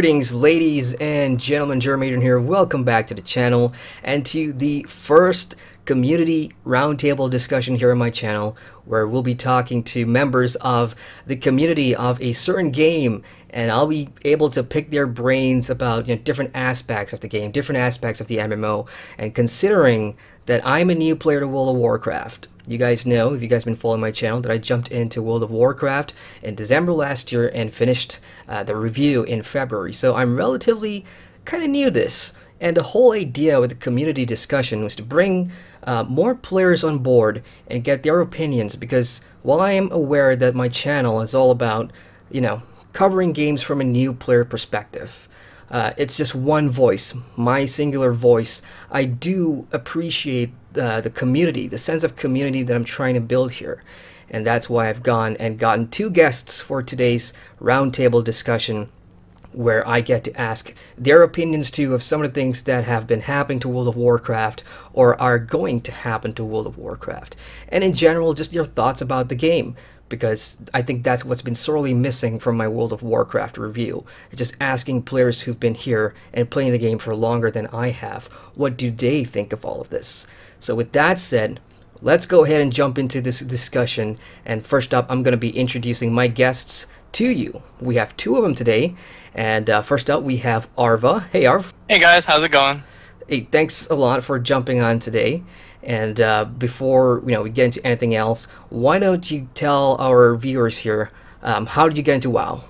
Greetings, ladies and gentlemen. Adrian here. Welcome back to the channel and to the first community roundtable discussion here on my channel, where we'll be talking to members of the community of a certain game, and I'll be able to pick their brains about different aspects of the game, different aspects of the MMO. And considering that I'm a new player to World of Warcraft, you guys know, if you guys been following my channel, that I jumped into World of Warcraft in December last year and finished the review in February. So I'm relatively kind of new to this. And the whole idea with the community discussion was to bring more players on board and get their opinions, because while I am aware that my channel is all about, covering games from a new player perspective, it's just one voice, my singular voice. I do appreciate the community, the sense of community that I'm trying to build here. And that's why I've gone and gotten two guests for today's roundtable discussion, where I get to ask their opinions too of some of the things that have been happening to World of Warcraft or are going to happen to World of Warcraft. And in general, just your thoughts about the game, because I think that's what's been sorely missing from my World of Warcraft review. It's just asking players who've been here and playing the game for longer than I have, what do they think of all of this? So with that said, let's go ahead and jump into this discussion. And first up, I'm going to be introducing my guests to you. We have two of them today. And first up, we have Arva. Hey, Arv. Hey, guys. How's it going? Hey, thanks a lot for jumping on today. And before we get into anything else, why don't you tell our viewers here, how did you get into WoW?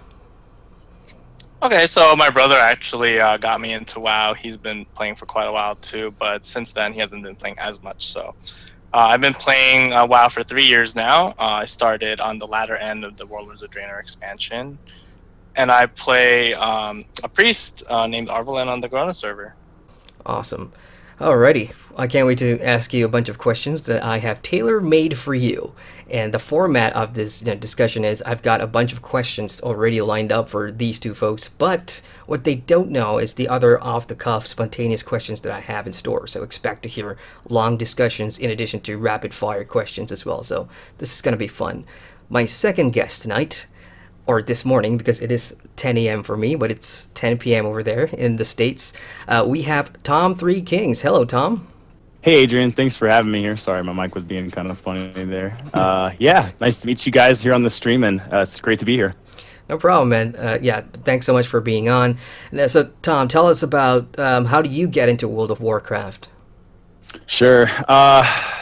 Okay, so my brother actually got me into WoW. He's been playing for quite a while too, but since then he hasn't been playing as much. So I've been playing WoW for 3 years now. I started on the latter end of the Warlords of Draenor expansion, and I play a priest named Arvelin on the Corona server. Awesome. Alrighty, I can't wait to ask you a bunch of questions that I have tailor-made for you. And the format of this discussion is I've got a bunch of questions already lined up for these two folks, but what they don't know is the other off-the-cuff, spontaneous questions that I have in store. So expect to hear long discussions in addition to rapid-fire questions as well. So this is going to be fun. My second guest tonight, or this morning, because it is 10 a.m. for me, but it's 10 p.m. over there in the States. We have Tom Three Kings. Hello, Tom. Hey, Adrian. Thanks for having me here. Sorry, my mic was being kind of funny there. Yeah, nice to meet you guys here on the stream, and it's great to be here. No problem, man. Yeah, thanks so much for being on. So, Tom, tell us about how do you get into World of Warcraft? Sure.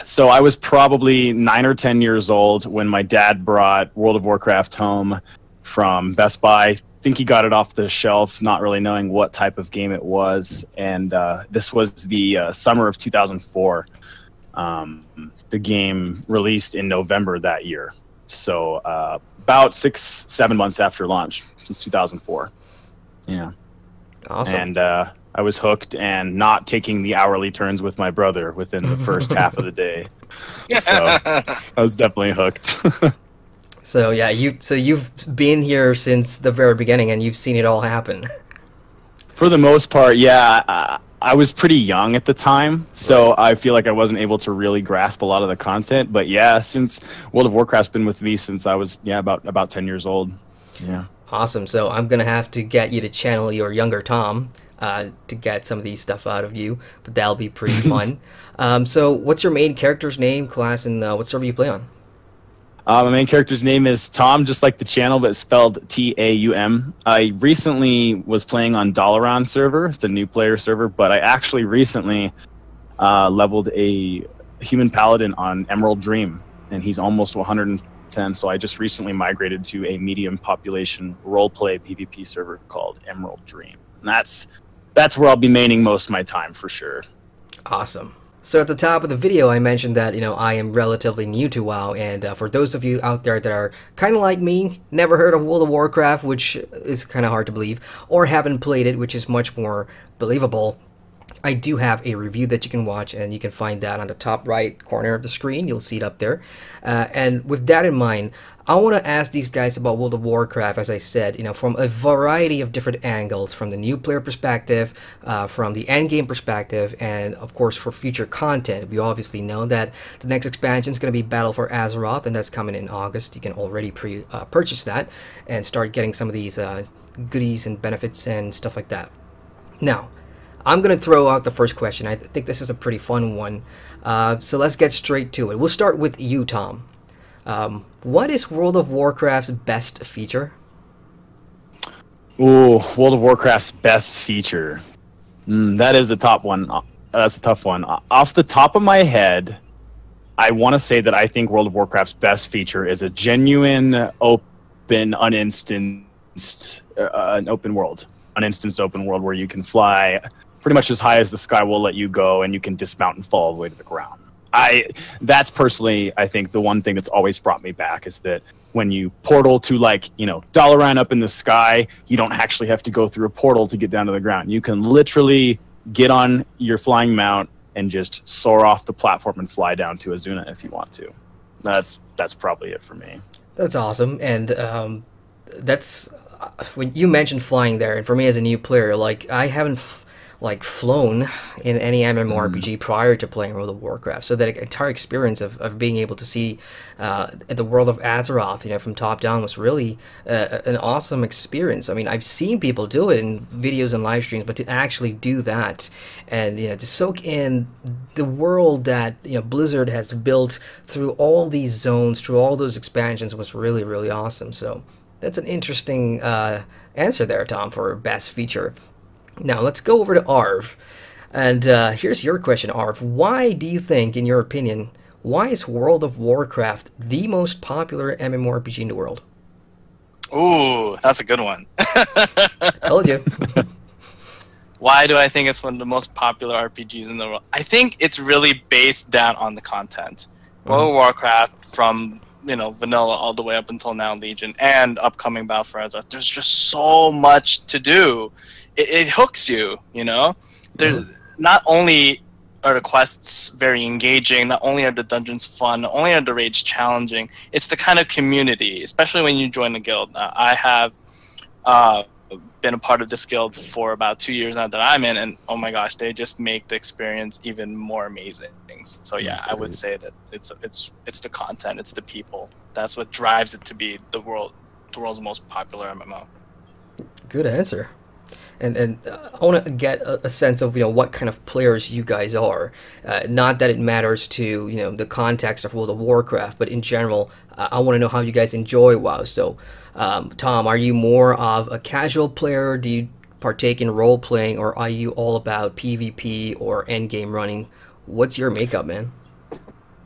So I was probably 9 or 10 years old when my dad brought World of Warcraft home from Best Buy. I think he got it off the shelf, not really knowing what type of game it was. And this was the summer of 2004. The game released in November that year. So about 6-7 months after launch, since 2004. Yeah. Awesome. And I was hooked and not taking the hourly turns with my brother within the first half of the day. So I was definitely hooked. So yeah, you've been here since the very beginning, and you've seen it all happen. For the most part, yeah. I was pretty young at the time, so I feel like I wasn't able to really grasp a lot of the content. But yeah, since World of Warcraft's been with me since I was about 10 years old. Yeah. Awesome. So I'm gonna have to get you to channel your younger Tom to get some of these stuff out of you, but that'll be pretty fun. So what's your main character's name, class, and what server you play on? My main character's name is Tom, just like the channel, but spelled T-A-U-M. I recently was playing on Dalaran server. It's a new player server, but I actually recently leveled a human paladin on Emerald Dream, and he's almost 110, so I just recently migrated to a medium population roleplay PvP server called Emerald Dream. And that's where I'll be maining most of my time for sure. Awesome. So at the top of the video, I mentioned that, I am relatively new to WoW, and for those of you out there that are kind of like me, never heard of World of Warcraft, which is kind of hard to believe, or haven't played it, which is much more believable, I do have a review that you can watch, and you can find that on the top right corner of the screen. You'll see it up there. And with that in mind, I want to ask these guys about World of Warcraft, as I said, from a variety of different angles, from the new player perspective, from the end game perspective, and of course for future content. We obviously know that the next expansion is going to be Battle for Azeroth, and that's coming in August. You can already purchase that and start getting some of these goodies and benefits and stuff like that. Now, I'm going to throw out the first question. I think this is a pretty fun one. So let's get straight to it. We'll start with you, Tom. What is World of Warcraft's best feature? Ooh, World of Warcraft's best feature. That is a top one. That's a tough one. Off the top of my head, I want to say that I think World of Warcraft's best feature is a genuine, open, uninstanced, an open world. Uninstanced open world where you can fly pretty much as high as the sky will let you go, and you can dismount and fall all the way to the ground. That's personally, I think, the one thing that's always brought me back is that when you portal to, like, you know, Dalaran up in the sky, you don't actually have to go through a portal to get down to the ground. You can literally get on your flying mount and just soar off the platform and fly down to Azuna if you want to. That's probably it for me. That's awesome, and that's when you mentioned flying there, and for me as a new player, like I haven't flown in any MMORPG prior to playing World of Warcraft, so that entire experience of being able to see the world of Azeroth, you know, from top down was really an awesome experience. I mean, I've seen people do it in videos and live streams, but to actually do that and, you know, to soak in the world that, you know, Blizzard has built through all these zones, through all those expansions, was really, really awesome. So that's an interesting answer there, Tom, for best feature. Now, let's go over to Arv. And here's your question, Arv. Why do you think, in your opinion, why is World of Warcraft the most popular MMORPG in the world? Ooh, that's a good one. Told you. Why do I think it's one of the most popular RPGs in the world? I think it's really based down on the content. World of Warcraft, from, you know, vanilla all the way up until now Legion and upcoming Battle for Azeroth, there's just so much to do. It hooks you, you know? Not only are the quests very engaging, not only are the dungeons fun, not only are the raids challenging, it's the kind of community, especially when you join the guild. I have been a part of this guild for about 2 years now that I'm in, and oh my gosh, they just make the experience even more amazing. So yeah, I would say that it's the content, it's the people. That's what drives it to be the world's most popular MMO. Good answer. And I want to get a sense of, you know, what kind of players you guys are. Not that it matters to, you know, the context of World of Warcraft, but in general, I want to know how you guys enjoy WoW. So, Tom, are you more of a casual player? Do you partake in role playing, or are you all about PvP or endgame running? What's your makeup, man?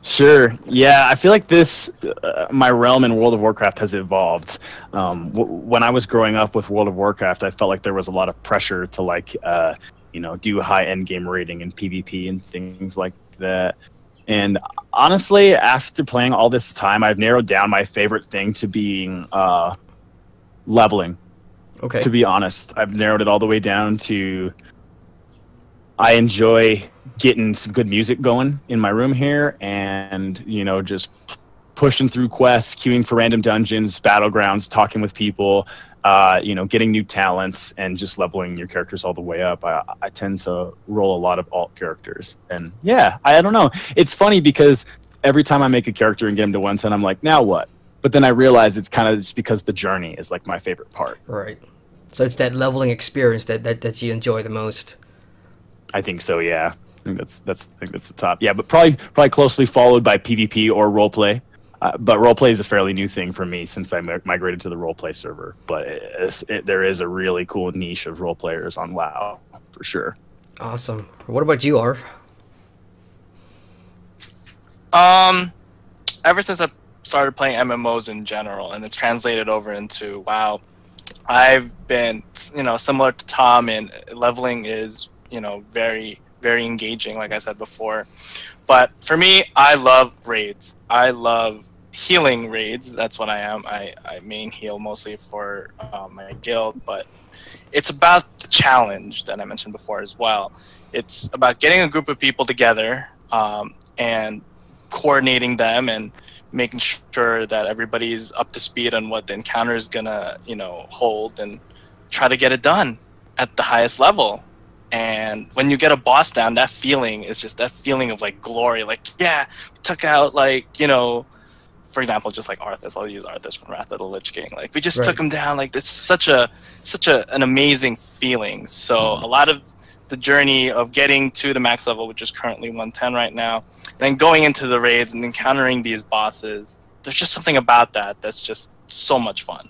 Sure. Yeah, I feel like this, my realm in World of Warcraft has evolved. When I was growing up with World of Warcraft, I felt like there was a lot of pressure to, like, you know, do high endgame rating and PvP and things like that. And honestly, after playing all this time, I've narrowed down my favorite thing to being leveling. Okay. To be honest, I've narrowed it all the way down to I enjoy getting some good music going in my room here, and, you know, just pushing through quests, queuing for random dungeons, battlegrounds, talking with people, you know, getting new talents, and just leveling your characters all the way up. I tend to roll a lot of alt characters, and yeah, I don't know. It's funny because every time I make a character and get him to 110, I'm like, now what? But then I realize it's kind of just because the journey is, like, my favorite part. Right. So it's that leveling experience that you enjoy the most. I think so, yeah. I think that's the top. Yeah, but probably closely followed by PvP or roleplay. But roleplay is a fairly new thing for me since I migrated to the roleplay server. But there is a really cool niche of role players on WoW, for sure. Awesome. What about you, Arv? Ever since I started playing MMOs in general, and it's translated over into WoW, I've been, you know, similar to Tom, and leveling is, you know, very, very engaging, like I said before. But for me, I love raids. I love healing raids. That's what I am. I main heal mostly for my guild, but it's about the challenge that I mentioned before as well. It's about getting a group of people together and coordinating them and making sure that everybody's up to speed on what the encounter is gonna, you know, hold, and try to get it done at the highest level. And when you get a boss down, that feeling is just that feeling of, like, glory. Like, yeah, we took out, like, you know, for example, just like Arthas, I'll use Arthas from Wrath of the Lich King. Like we just took him down. Like it's such an amazing feeling. So a lot of the journey of getting to the max level, which is currently 110 right now, then going into the raids and encountering these bosses, there's just something about that that's just so much fun.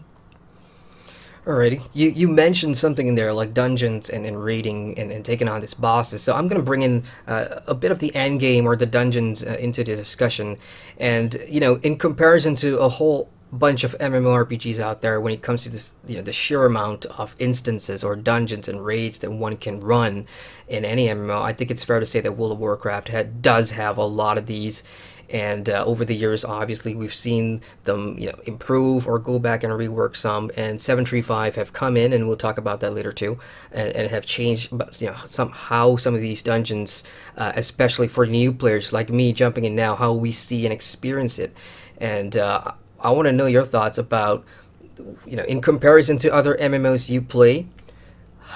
Alrighty, you mentioned something in there like dungeons and raiding and taking on these bosses. So I'm going to bring in a bit of the end game or the dungeons into the discussion. And you know, in comparison to a whole bunch of MMORPGs out there, when it comes to this, you know, the sheer amount of instances or dungeons and raids that one can run in any MMO, I think it's fair to say that World of Warcraft does have a lot of these. And over the years, obviously, we've seen them, you know, improve or go back and rework some. And 735 have come in, and we'll talk about that later too, and have changed, you know, somehow some of these dungeons, especially for new players like me jumping in now, how we see and experience it. And I want to know your thoughts about, you know, in comparison to other MMOs you play,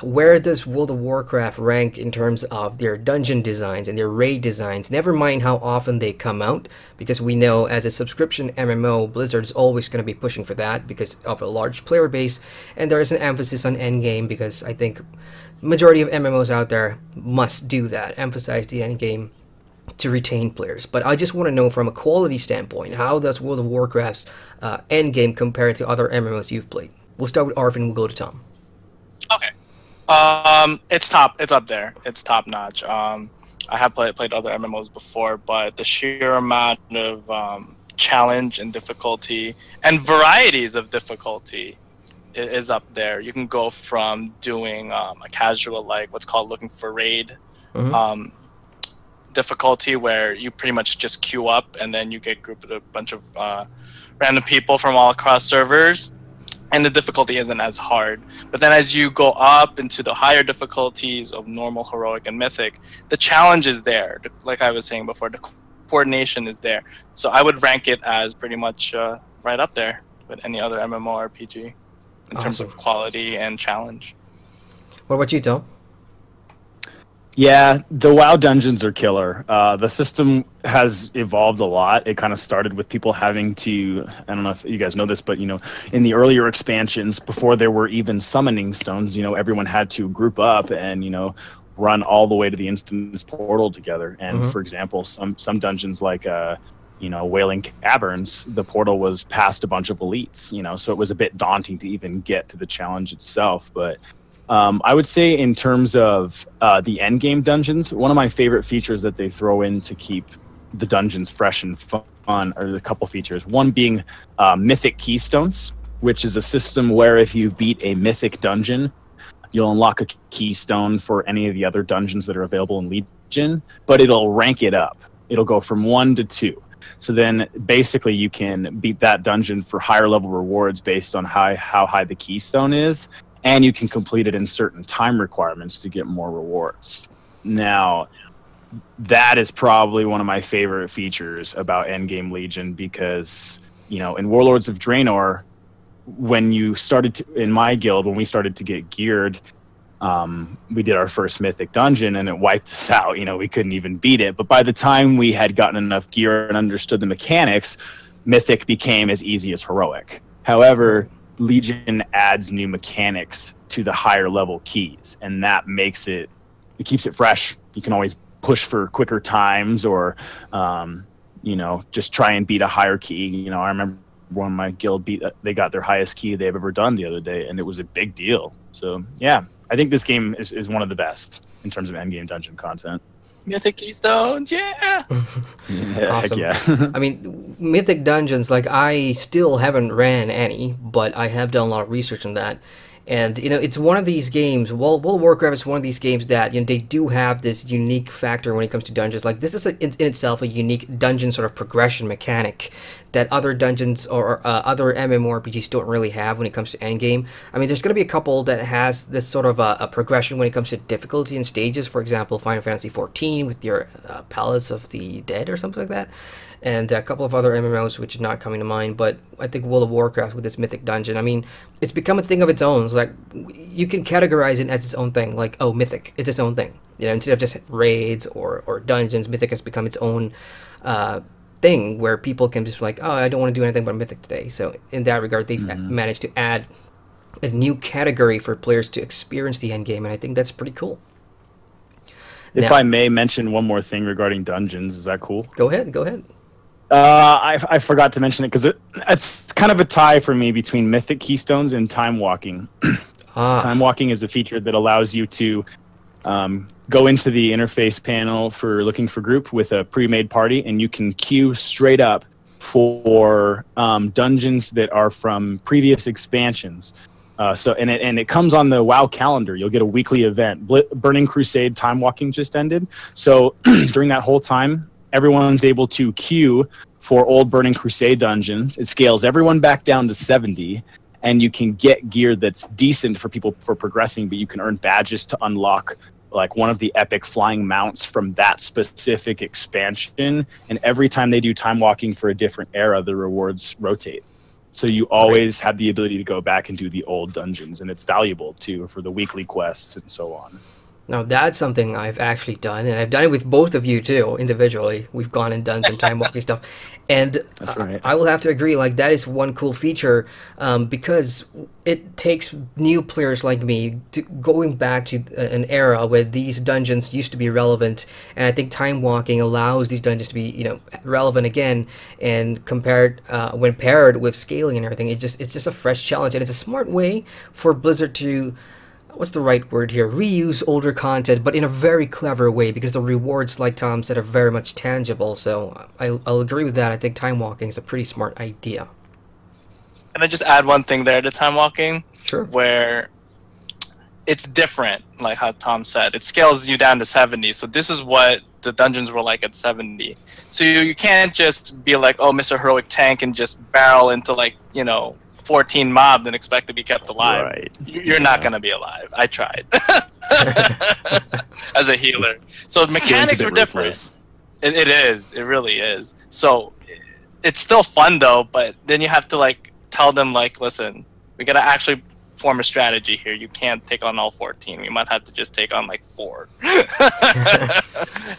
where does World of Warcraft rank in terms of their dungeon designs and their raid designs? Never mind how often they come out, because we know as a subscription MMO, Blizzard's always going to be pushing for that because of a large player base, and there is an emphasis on endgame because I think majority of MMOs out there must do that, emphasize the endgame to retain players. But I just want to know from a quality standpoint, how does World of Warcraft's endgame compare to other MMOs you've played? We'll start with Arvin, we'll go to Tom. Okay. It's up there. It's top notch. I have played other MMOs before, but the sheer amount of challenge and difficulty and varieties of difficulty is up there. You can go from doing a casual, like what's called looking for raid difficulty, where you pretty much just queue up and then you get grouped with a bunch of random people from all across servers. And the difficulty isn't as hard. But then as you go up into the higher difficulties of normal, heroic, and mythic, the challenge is there. Like I was saying before, the coordination is there. So I would rank it as pretty much right up there with any other MMORPG in terms of quality and challenge. What about you, Tom? Yeah, the WoW dungeons are killer. The system has evolved a lot. It kind of started with people having to, I don't know if you guys know this, but, you know, in the earlier expansions, before there were even summoning stones, you know, everyone had to group up and, you know, run all the way to the instance portal together. And for example, some dungeons like, you know, Wailing Caverns, the portal was past a bunch of elites, you know, so it was a bit daunting to even get to the challenge itself. But I would say in terms of the endgame dungeons, one of my favorite features that they throw in to keep the dungeons fresh and fun are a couple features. One being mythic keystones, which is a system where if you beat a mythic dungeon, you'll unlock a keystone for any of the other dungeons that are available in Legion, but it'll rank it up. It'll go from 1 to 2. So then basically you can beat that dungeon for higher level rewards based on how high the keystone is. And you can complete it in certain time requirements to get more rewards. Now, that is probably one of my favorite features about Endgame Legion because, you know, in Warlords of Draenor, when you started to, in my guild, when we started to get geared, we did our first mythic dungeon and it wiped us out. You know, we couldn't even beat it. But by the time we had gotten enough gear and understood the mechanics, mythic became as easy as heroic. However, Legion adds new mechanics to the higher level keys, and that makes it keeps it fresh. You can always push for quicker times or you know, just try and beat a higher key. You know, I remember one of my guild they got their highest key they've ever done the other day, and it was a big deal. So yeah, I think this game is one of the best in terms of endgame dungeon content. Mythic Keystones, yeah! Yeah, Awesome. heck yeah. I mean, Mythic Dungeons, like, I still haven't ran any, but I have done a lot of research on that. And, you know, it's one of these games, World of Warcraft is one of these games that, you know, they do have this unique factor when it comes to dungeons. Like, this is in itself a unique dungeon sort of progression mechanic that other dungeons or other MMORPGs don't really have when it comes to endgame. I mean, there's going to be a couple that has this sort of a progression when it comes to difficulty and stages. For example, Final Fantasy XIV with your Palace of the Dead or something like that. And a couple of other MMOs which are not coming to mind, but I think World of Warcraft with its Mythic Dungeon, I mean, it's become a thing of its own. It's like, you can categorize it as its own thing, like, oh, Mythic, it's its own thing. You know, instead of just raids or dungeons, Mythic has become its own thing where people can just be like, oh, I don't want to do anything but Mythic today. So in that regard, they've managed to add a new category for players to experience the end game, and I think that's pretty cool. If I may mention one more thing regarding dungeons, is that cool? Go ahead, go ahead. I forgot to mention it because it's kind of a tie for me between Mythic Keystones and Time Walking. Time Walking is a feature that allows you to go into the interface panel for looking for group with a pre-made party, and you can queue straight up for dungeons that are from previous expansions. And it comes on the WoW calendar. You'll get a weekly event. Burning Crusade Time Walking just ended. So during that whole time, everyone's able to queue for old Burning Crusade dungeons. It scales everyone back down to 70, and you can get gear that's decent for people for progressing, but you can earn badges to unlock like one of the epic flying mounts from that specific expansion. And every time they do Time Walking for a different era, the rewards rotate. So you always have the ability to go back and do the old dungeons, and it's valuable too for the weekly quests and so on. Now that's something I've actually done, and I've done it with both of you too, individually. We've gone and done some time walking stuff, and that's right. I will have to agree, like that is one cool feature, because it takes new players like me to going back to an era where these dungeons used to be relevant, and I think time walking allows these dungeons to be, relevant again, and compared when paired with scaling and everything, it's just a fresh challenge, and it's a smart way for Blizzard to, what's the right word here, reuse older content, but in a very clever way, because the rewards, like Tom said, are very much tangible. So I'll agree with that. I think time walking is a pretty smart idea. Can I just add one thing there to time walking? Sure. Where it's different, like how Tom said. It scales you down to 70. So this is what the dungeons were like at 70. So you can't just be like, oh, Mr. Heroic Tank, and just barrel into 14 mobs and expect to be kept alive. Right. You're not going to be alive. I tried. As a healer. So mechanics are different. It is. It really is. So it's still fun though, but then you have to tell them listen, we got to actually form a strategy here. You can't take on all 14. We might have to just take on 4.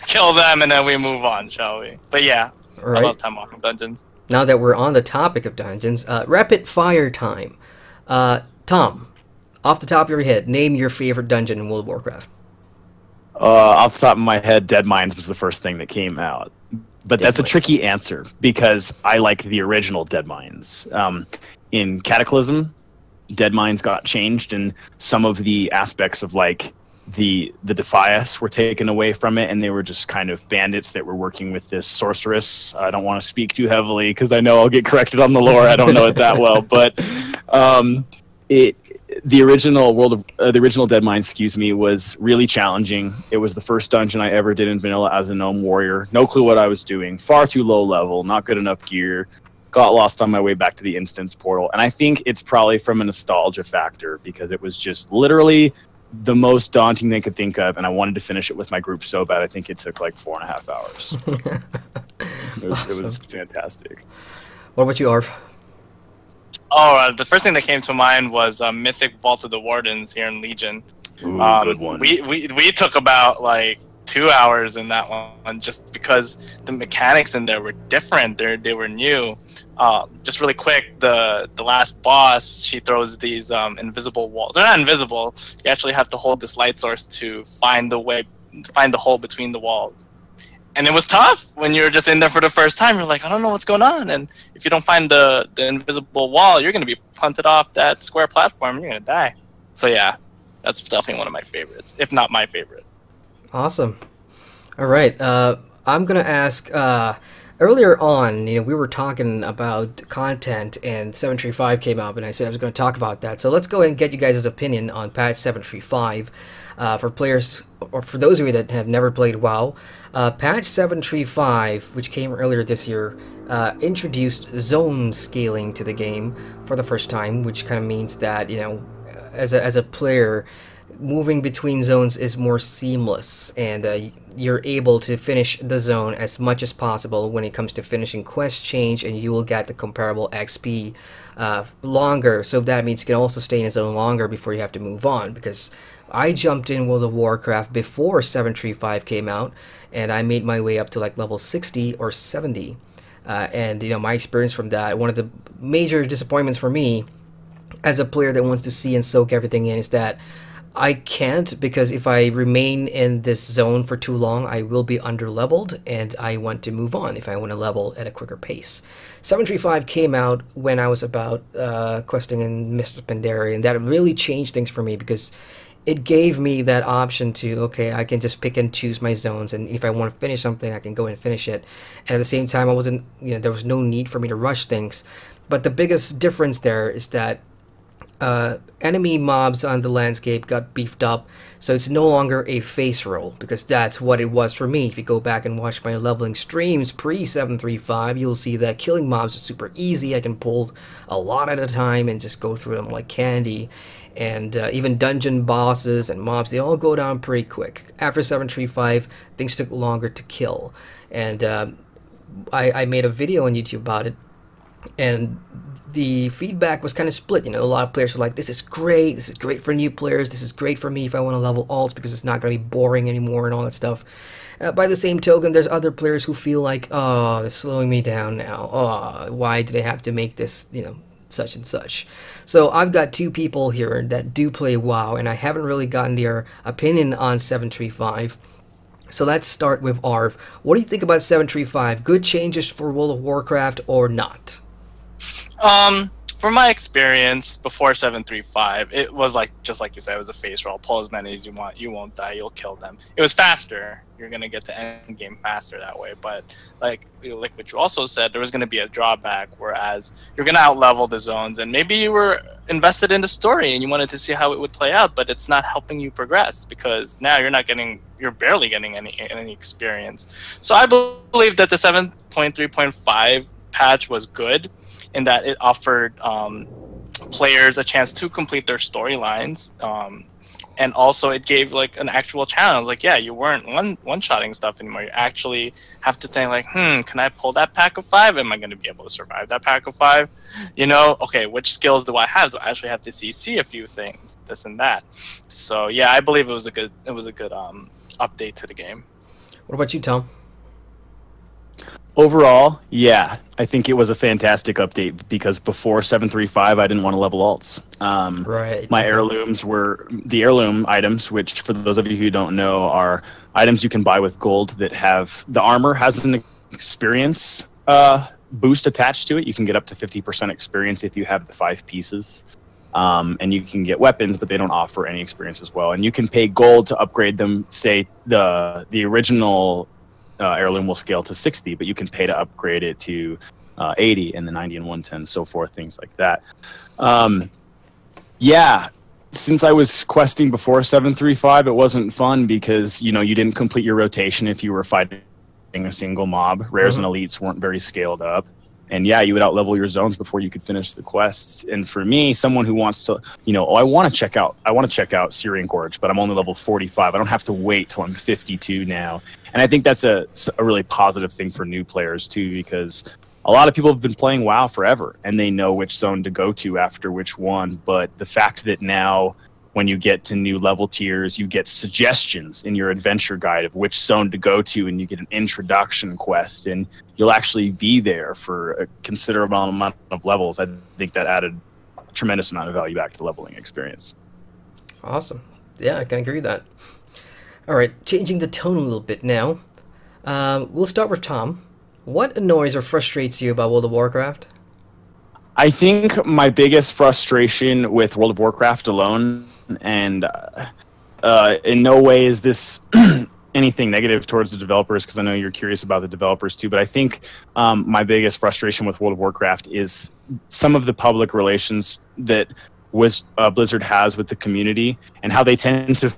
Kill them and then we move on, shall we? But yeah, right. I love time walking dungeons. Now that we're on the topic of dungeons, rapid fire time. Tom, off the top of your head, name your favorite dungeon in World of Warcraft. Off the top of my head, Dead Mines was the first thing that came out. But that's a tricky answer, because I like the original Dead Mines. In Cataclysm, Dead Mines got changed, and some of the aspects of the Defias were taken away from it, and they were just kind of bandits that were working with this sorceress. I don't want to speak too heavily because I know I'll get corrected on the lore. I don't know it that well, but the original Dead Mines, was really challenging. It was the first dungeon I ever did in vanilla as a gnome warrior. No clue what I was doing. Far too low level. Not good enough gear. Got lost on my way back to the instance portal, and I think it's probably from a nostalgia factor, because it was just literally the most daunting they could think of, and I wanted to finish it with my group so bad. I think it took 4.5 hours. It was fantastic. What about you, Arv? Oh, the first thing that came to mind was Mythic Vault of the Wardens here in Legion. Ooh, good one. We took about 2 hours in that one, just because the mechanics in there were different. They were new. Just really quick, the last boss, she throws these invisible walls. They're not invisible. You actually have to hold this light source to find the hole between the walls. And it was tough when you're just in there for the first time. You're like, I don't know what's going on. And if you don't find the invisible wall, you're going to be punted off that square platform. You're going to die. So yeah, that's definitely one of my favorites, if not my favorite. Awesome. All right. I'm going to ask, earlier on, we were talking about content, and 735 came up, and I said I was going to talk about that. So let's go ahead and get you guys' opinion on patch 735. For players, or for those of you that have never played WoW, patch 735, which came earlier this year, introduced zone scaling to the game for the first time, which kind of means that, as a player, moving between zones is more seamless, and you're able to finish the zone as much as possible when it comes to finishing quest change, and you will get the comparable XP longer. So that means you can also stay in a zone longer before you have to move on, because I jumped in World of Warcraft before 735 came out, and I made my way up to level 60 or 70. And my experience from that, one of the major disappointments for me as a player that wants to see and soak everything in, is that I can't, because if I remain in this zone for too long, I will be under-leveled, and I want to move on if I want to level at a quicker pace. 735 came out when I was about questing in Mr. Pandaria, and that really changed things for me, because it gave me that option to, okay, I can just pick and choose my zones, and if I want to finish something, I can go and finish it. And at the same time, I wasn't, there was no need for me to rush things. But the biggest difference there is that enemy mobs on the landscape got beefed up, so it's no longer a face roll, because that's what it was for me. If you go back and watch my leveling streams pre-735, you'll see that killing mobs is super easy. I can pull a lot at a time and just go through them like candy. And even dungeon bosses and mobs, they all go down pretty quick. After 735, things took longer to kill. And I made a video on YouTube about it, and the feedback was kind of split. A lot of players were like, this is great for new players, this is great for me if I want to level alts, because it's not going to be boring anymore and all that stuff. By the same token, there's other players who feel like, oh, it's slowing me down now. Oh, why did they have to make this, such and such? So I've got two people here that do play WoW, and I haven't really gotten their opinion on 735. So let's start with Arv. What do you think about 735? Good changes for World of Warcraft or not? From my experience before 735, it was just like you said, it was a face roll. Pull as many as you want. You won't die. You'll kill them. It was faster. You're gonna get to end game faster that way. But like what you also said, there was gonna be a drawback. Whereas you're gonna outlevel the zones, and maybe you were invested in the story and you wanted to see how it would play out, but it's not helping you progress, because now you're barely getting any experience. So I believe that the 7.3.5 patch was good, in that it offered players a chance to complete their storylines, and also it gave an actual challenge. Yeah, you weren't one-shotting stuff anymore. You actually have to think can I pull that pack of 5? Am I going to be able to survive that pack of 5? Okay, which skills do I have? Do I actually have to CC a few things, this and that? So yeah, I believe it was a good update to the game. What about you, Tom? Overall, yeah, I think it was a fantastic update, because before 735, I didn't want to level alts. Right. My heirlooms were the heirloom items, which, for those of you who don't know, are items you can buy with gold that have the armor has an experience boost attached to it. You can get up to 50% experience if you have the 5 pieces. And you can get weapons, but they don't offer any experience as well. And you can pay gold to upgrade them. Say the original heirloom will scale to 60, but you can pay to upgrade it to 80 and the 90 and 110, so forth, things like that. Yeah, since I was questing before 735, it wasn't fun, because you didn't complete your rotation if you were fighting a single mob. Rares and elites weren't very scaled up. And yeah, you would outlevel your zones before you could finish the quests. And for me, someone who wants to, I want to check out Syrian Gorge, but I'm only level 45. I don't have to wait till I'm 52 now. And I think that's a really positive thing for new players too, because a lot of people have been playing WoW forever and they know which zone to go to after which one. But the fact that now, when you get to new level tiers, you get suggestions in your adventure guide of which zone to go to, and you get an introduction quest, and you'll actually be there for a considerable amount of levels. I think that added a tremendous amount of value back to the leveling experience. Awesome. Yeah, I can agree with that. All right, changing the tone a little bit now. We'll start with Tom. What annoys or frustrates you about World of Warcraft? I think my biggest frustration with World of Warcraft alone, and in no way is this anything negative towards the developers, because I know you're curious about the developers too, but I think my biggest frustration with World of Warcraft is some of the public relations that Blizzard has with the community, and how they tend to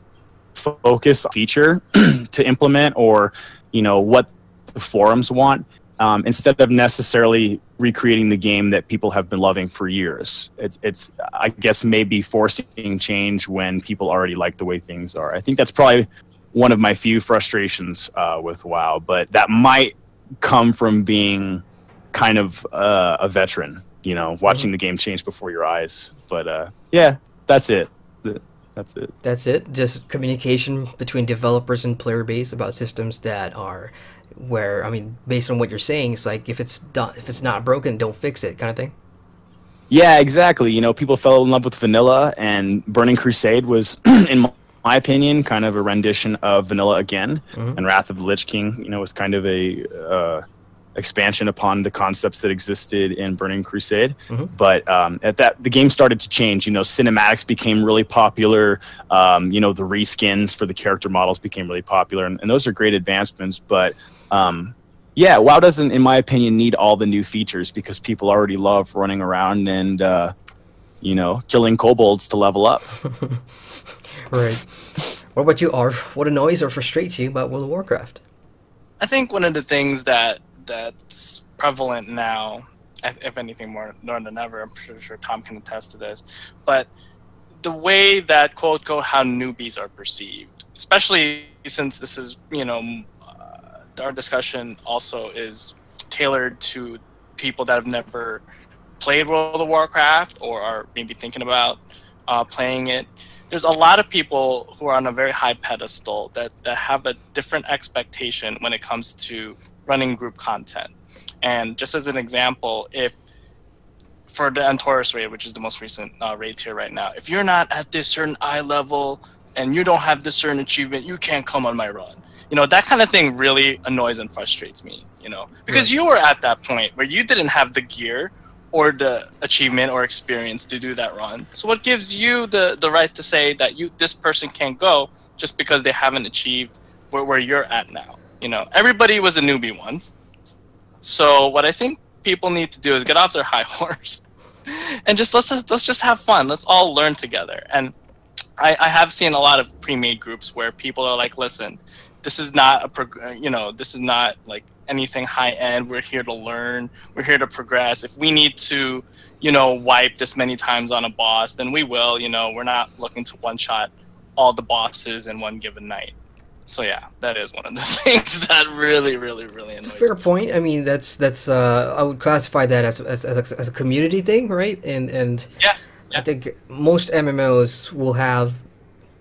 focus on feature to implement, or what the forums want, instead of necessarily recreating the game that people have been loving for years. It's I guess maybe forcing change when people already like the way things are. I think that's probably one of my few frustrations with WoW, but that might come from being kind of a veteran, watching the game change before your eyes. But yeah, that's it. That's it. That's it. Just communication between developers and player base about systems that are where, I mean, based on what you're saying, it's like if it's done, if it's not broken, don't fix it, kind of thing. Yeah, exactly. You know, people fell in love with vanilla, and Burning Crusade was, in my opinion, kind of a rendition of vanilla again. And Wrath of the Lich King, you know, was kind of a expansion upon the concepts that existed in Burning Crusade. But at that, the game started to change. You know, cinematics became really popular. You know, the reskins for the character models became really popular, and those are great advancements. But yeah, WoW doesn't, in my opinion, need all the new features because people already love running around and, you know, killing kobolds to level up. Right. What about you, Arv? What annoys or frustrates you about World of Warcraft? I think one of the things that's prevalent now, if anything more than ever, I'm sure Tom can attest to this, but the way that, quote unquote, how newbies are perceived, especially since this is, you know, our discussion also is tailored to people that have never played World of Warcraft or are maybe thinking about playing it. There's a lot of people who are on a very high pedestal that have a different expectation when it comes to running group content. And just as an example, if for the Antorus raid, which is the most recent raid tier right now, if you're not at this certain eye level and you don't have this certain achievement, you can't come on my run. You know, that kind of thing really annoys and frustrates me, you know, because you were at that point where you didn't have the gear or the achievement or experience to do that run. So what gives you the right to say that this person can't go just because they haven't achieved where you're at now? You know, everybody was a newbie once. So what I think people need to do is get off their high horse and just let's just have fun. Let's all learn together. And I have seen a lot of pre-made groups where people are like, listen, this is not this is not like anything high end. We're here to learn. We're here to progress. If we need to, you know, wipe this many times on a boss, then we will. You know, we're not looking to one-shot all the bosses in one given night. So yeah, that is one of the things that really annoys me. It's a fair point. I mean, that's I would classify that as a community thing, right? And yeah. I think most MMOs will have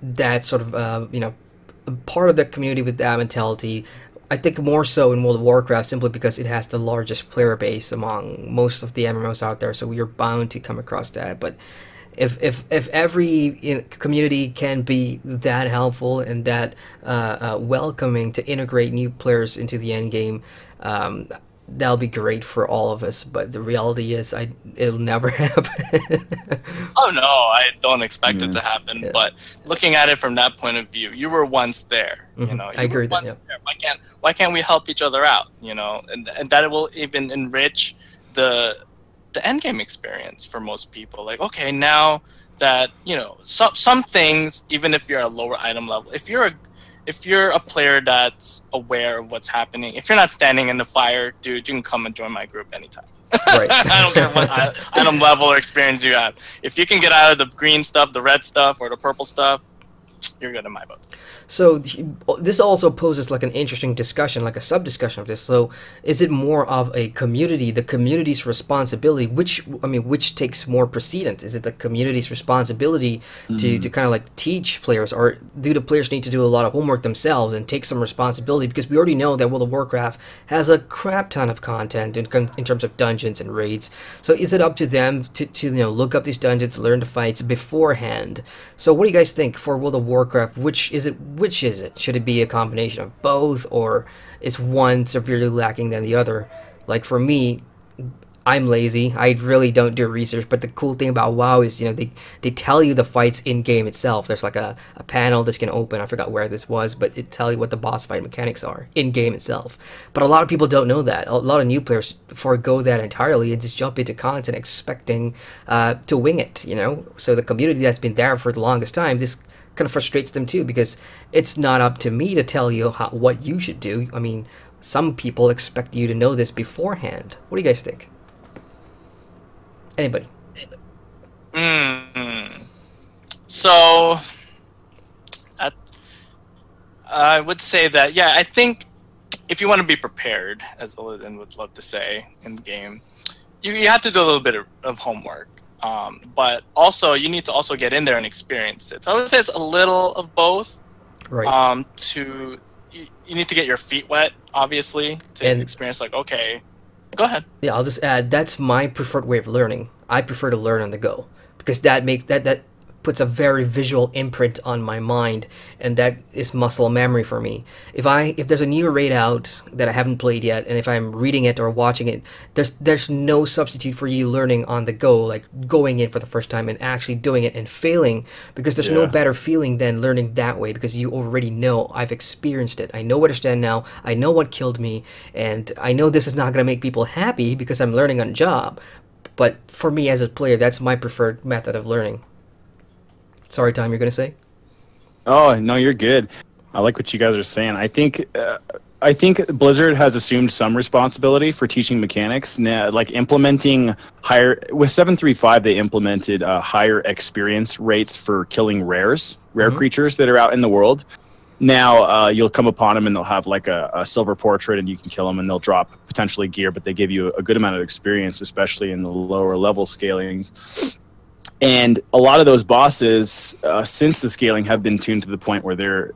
that sort of you know, part of the community with that mentality. I think more so in World of Warcraft simply because it has the largest player base among most of the MMOs out there, so we are bound to come across that. But if every community can be that helpful and that welcoming to integrate new players into the end game, that'll be great for all of us. But the reality is, it'll never happen. Oh no, I don't expect it to happen. Yeah. But looking at it from that point of view, you were once there. You know, I agree with that. Yeah. Why can't we help each other out? You know, and that will even enrich the end game experience for most people. Like, okay, now that, you know, some things, even if you're a lower item level, if you're a player that's aware of what's happening, if you're not standing in the fire, dude, you can come and join my group anytime. Right. I don't care what item level or experience you have. If you can get out of the green stuff, the red stuff, or the purple stuff, you're good in my book. So this also poses like an interesting discussion, like a sub-discussion of this. So is it more of a community, the community's responsibility, which takes more precedence? Is it the community's responsibility to kind of like teach players, or do the players need to do a lot of homework themselves and take some responsibility? Because we already know that World of Warcraft has a crap ton of content in terms of dungeons and raids. So is it up to them to you know, look up these dungeons, learn the fights beforehand? So what do you guys think for World of Warcraft? Which is it? Should it be a combination of both, or is one severely lacking than the other? Like for me, I'm lazy. I really don't do research, but the cool thing about WoW is, you know, they tell you the fights in game itself. There's like a panel that's gonna open. I forgot where this was, but it tells you what the boss fight mechanics are in game itself. But a lot of people don't know that. A lot of new players forego that entirely and just jump into content expecting to wing it, you know? So the community that's been there for the longest time, this kind of frustrates them too, because it's not up to me to tell you what you should do. I mean, some people expect you to know this beforehand. What do you guys think? Anybody? So I would say that, yeah, I think if you want to be prepared, as Illidan would love to say in the game, you have to do a little bit of homework. But also, you need to also get in there and experience it. So I would say it's a little of both. Right. You need to get your feet wet, obviously, to experience, like, okay, go ahead. Yeah, I'll just add, that's my preferred way of learning. I prefer to learn on the go, because that puts a very visual imprint on my mind, and that is muscle memory for me. If there's a new raid out that I haven't played yet, and if I'm reading it or watching it, there's no substitute for you learning on the go, like going in for the first time and actually doing it and failing, because there's no better feeling than learning that way, because you already know, I've experienced it. I know where to stand now, I know what killed me, and I know this is not going to make people happy because I'm learning on job. But for me as a player, that's my preferred method of learning. Sorry, Tom, you're going to say? Oh, no, you're good. I like what you guys are saying. I think Blizzard has assumed some responsibility for teaching mechanics. Now, like implementing with 7.3.5, they implemented higher experience rates for killing rare creatures that are out in the world. Now, you'll come upon them and they'll have like a silver portrait and you can kill them and they'll drop potentially gear, but they give you a good amount of experience, especially in the lower level scalings. And a lot of those bosses, since the scaling, have been tuned to the point where they're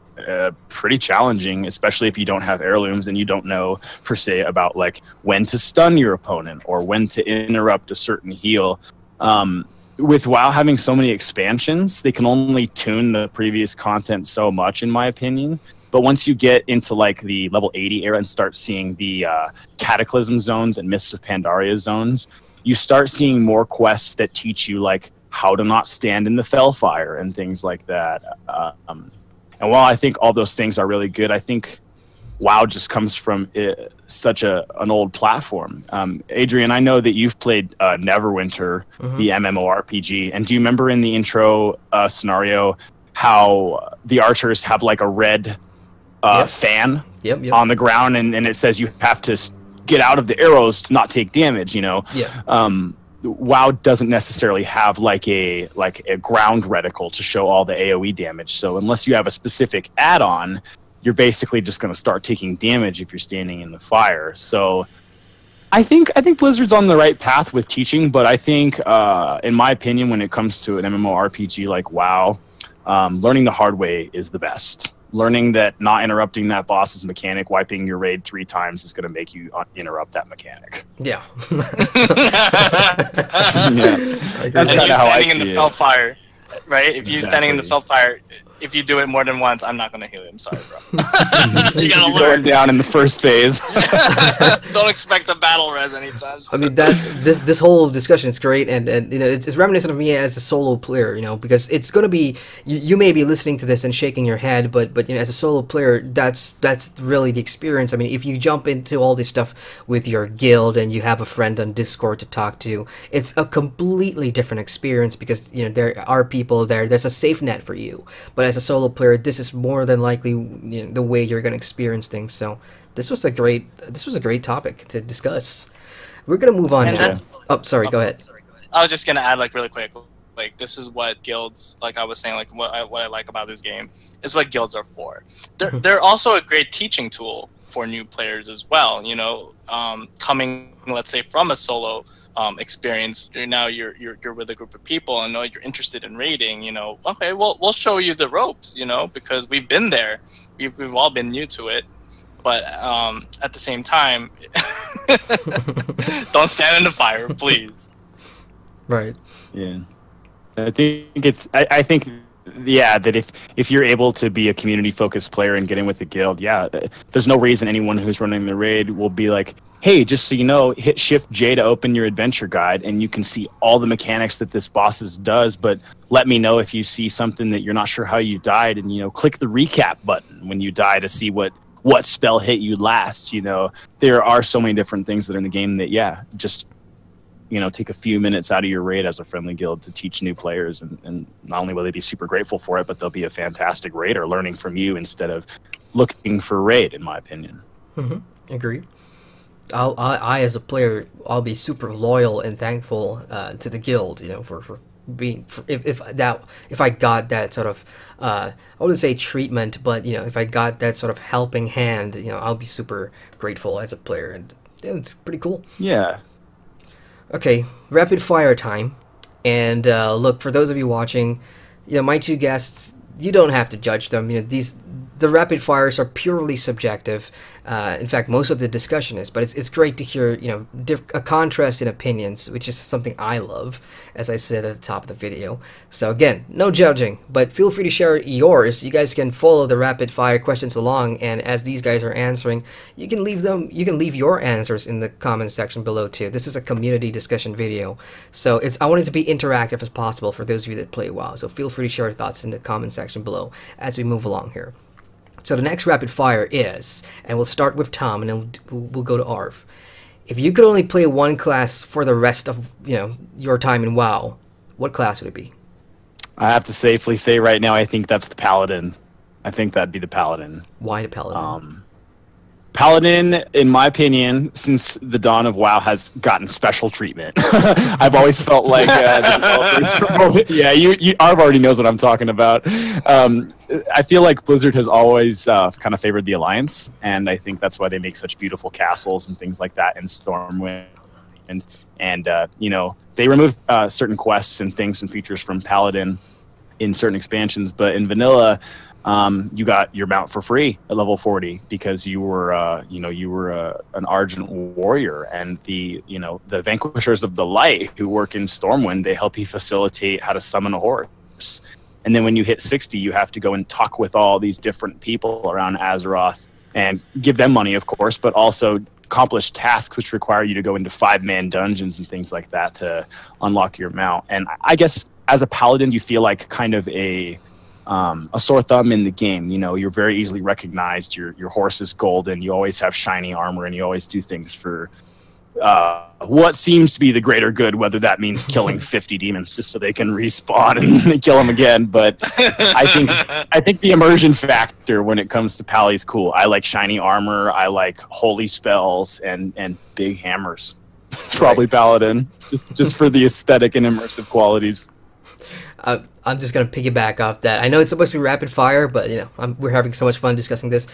pretty challenging, especially if you don't have heirlooms and you don't know, per se, about like when to stun your opponent or when to interrupt a certain heal. With WoW having so many expansions, they can only tune the previous content so much, in my opinion. But once you get into like the level 80 era and start seeing the Cataclysm zones and Mists of Pandaria zones, you start seeing more quests that teach you like how to not stand in the Fellfire and things like that. And while I think all those things are really good, I think WoW just comes from such an old platform. Adrian, I know that you've played Neverwinter, the MMORPG, and do you remember in the intro scenario how the archers have like a red fan on the ground, and it says you have to get out of the arrows to not take damage, you know? WoW doesn't necessarily have like a ground reticle to show all the AoE damage. So unless you have a specific add-on, you're basically just going to start taking damage if you're standing in the fire. So I think Blizzard's on the right path with teaching, but I think, in my opinion, when it comes to an MMORPG like WoW, learning the hard way is the best. Learning that not interrupting that boss's mechanic, wiping your raid 3 times, is going to make you interrupt that mechanic. Yeah. That's kind of how I see it. Standing in the Fellfire, right? If you're standing in the Fellfire, if you do it more than once, I'm not going to heal you. I'm sorry, bro. You gotta learn. Going down in the first phase. Don't expect a battle res anytime soon. I mean, this whole discussion is great, and you know, it's reminiscent of me as a solo player, you know, because it's going to be, you may be listening to this and shaking your head, but you know, as a solo player, that's really the experience. I mean, if you jump into all this stuff with your guild and you have a friend on Discord to talk to, it's a completely different experience, because you know, there are people there's a safe net for you. But as a solo player, this is more than likely, you know, the way you're going to experience things. So this was a great topic to discuss. We're going to move on. Sorry, go ahead. I was just going to add, like, really quick, like, this is what guilds, like I was saying, like what I like about this game is what guilds are for. They're also a great teaching tool for new players as well. You know, coming, let's say, from a solo experience, you're with a group of people and know you're interested in raiding. You know, okay, well, we'll show you the ropes. You know, because we've been there, we've all been new to it. But at the same time, don't stand in the fire, please. Right. Yeah. I think that if you're able to be a community focused player and get in with the guild, there's no reason anyone who's running the raid will be like, hey, just so you know, hit Shift J to open your adventure guide and you can see all the mechanics that this boss does, but let me know if you see something that you're not sure how you died, and, you know, click the recap button when you die to see what spell hit you last. You know, there are so many different things that are in the game that, just, you know, take a few minutes out of your raid as a friendly guild to teach new players, and not only will they be super grateful for it, but they'll be a fantastic raider learning from you instead of looking for raid, in my opinion. Agreed. I as a player, I'll be super loyal and thankful to the guild, you know, for being, if I got that sort of I wouldn't say treatment, but you know, if I got that sort of helping hand, you know, I'll be super grateful as a player, and it's pretty cool. Yeah. Okay, rapid fire time. And look, for those of you watching, my two guests, you don't have to judge them. The rapid fires are purely subjective. In fact, most of the discussion is, but it's great to hear a contrast in opinions, which is something I love, as I said at the top of the video. So again, no judging, but feel free to share yours. You guys can follow the rapid fire questions along, and as these guys are answering, you can leave your answers in the comment section below too. This is a community discussion video, so I want it to be interactive as possible for those of you that play WoW. So feel free to share your thoughts in the comment section below as we move along here. So the next rapid fire is, and we'll start with Tom, and then we'll go to Arv. If you could only play one class for the rest of your time in WoW, what class would it be? I have to safely say right now, I think that's the Paladin. I think that'd be the Paladin. Why the Paladin? Paladin, in my opinion, since the dawn of WoW, has gotten special treatment. I've always felt like Arv already knows what I'm talking about. I feel like Blizzard has always kind of favored the Alliance, and I think that's why they make such beautiful castles and things like that in Stormwind. And they removed certain quests and things and features from Paladin in certain expansions, but in vanilla, you got your mount for free at level 40 because you were an Argent warrior, and the Vanquishers of the Light who work in Stormwind, they help you facilitate how to summon a horse. And then when you hit 60, you have to go and talk with all these different people around Azeroth and give them money, of course, but also accomplish tasks which require you to go into 5-man dungeons and things like that to unlock your mount. And I guess as a Paladin, you feel like kind of a sore thumb in the game. You're very easily recognized. Your horse is golden. You always have shiny armor, and you always do things for what seems to be the greater good, whether that means killing 50 demons just so they can respawn and kill them again. But I think the immersion factor when it comes to Pally is cool. I like shiny armor. I like holy spells and big hammers. Probably Paladin, just for the aesthetic and immersive qualities. I'm just going to piggyback off that. I know it's supposed to be rapid fire, but we're having so much fun discussing this.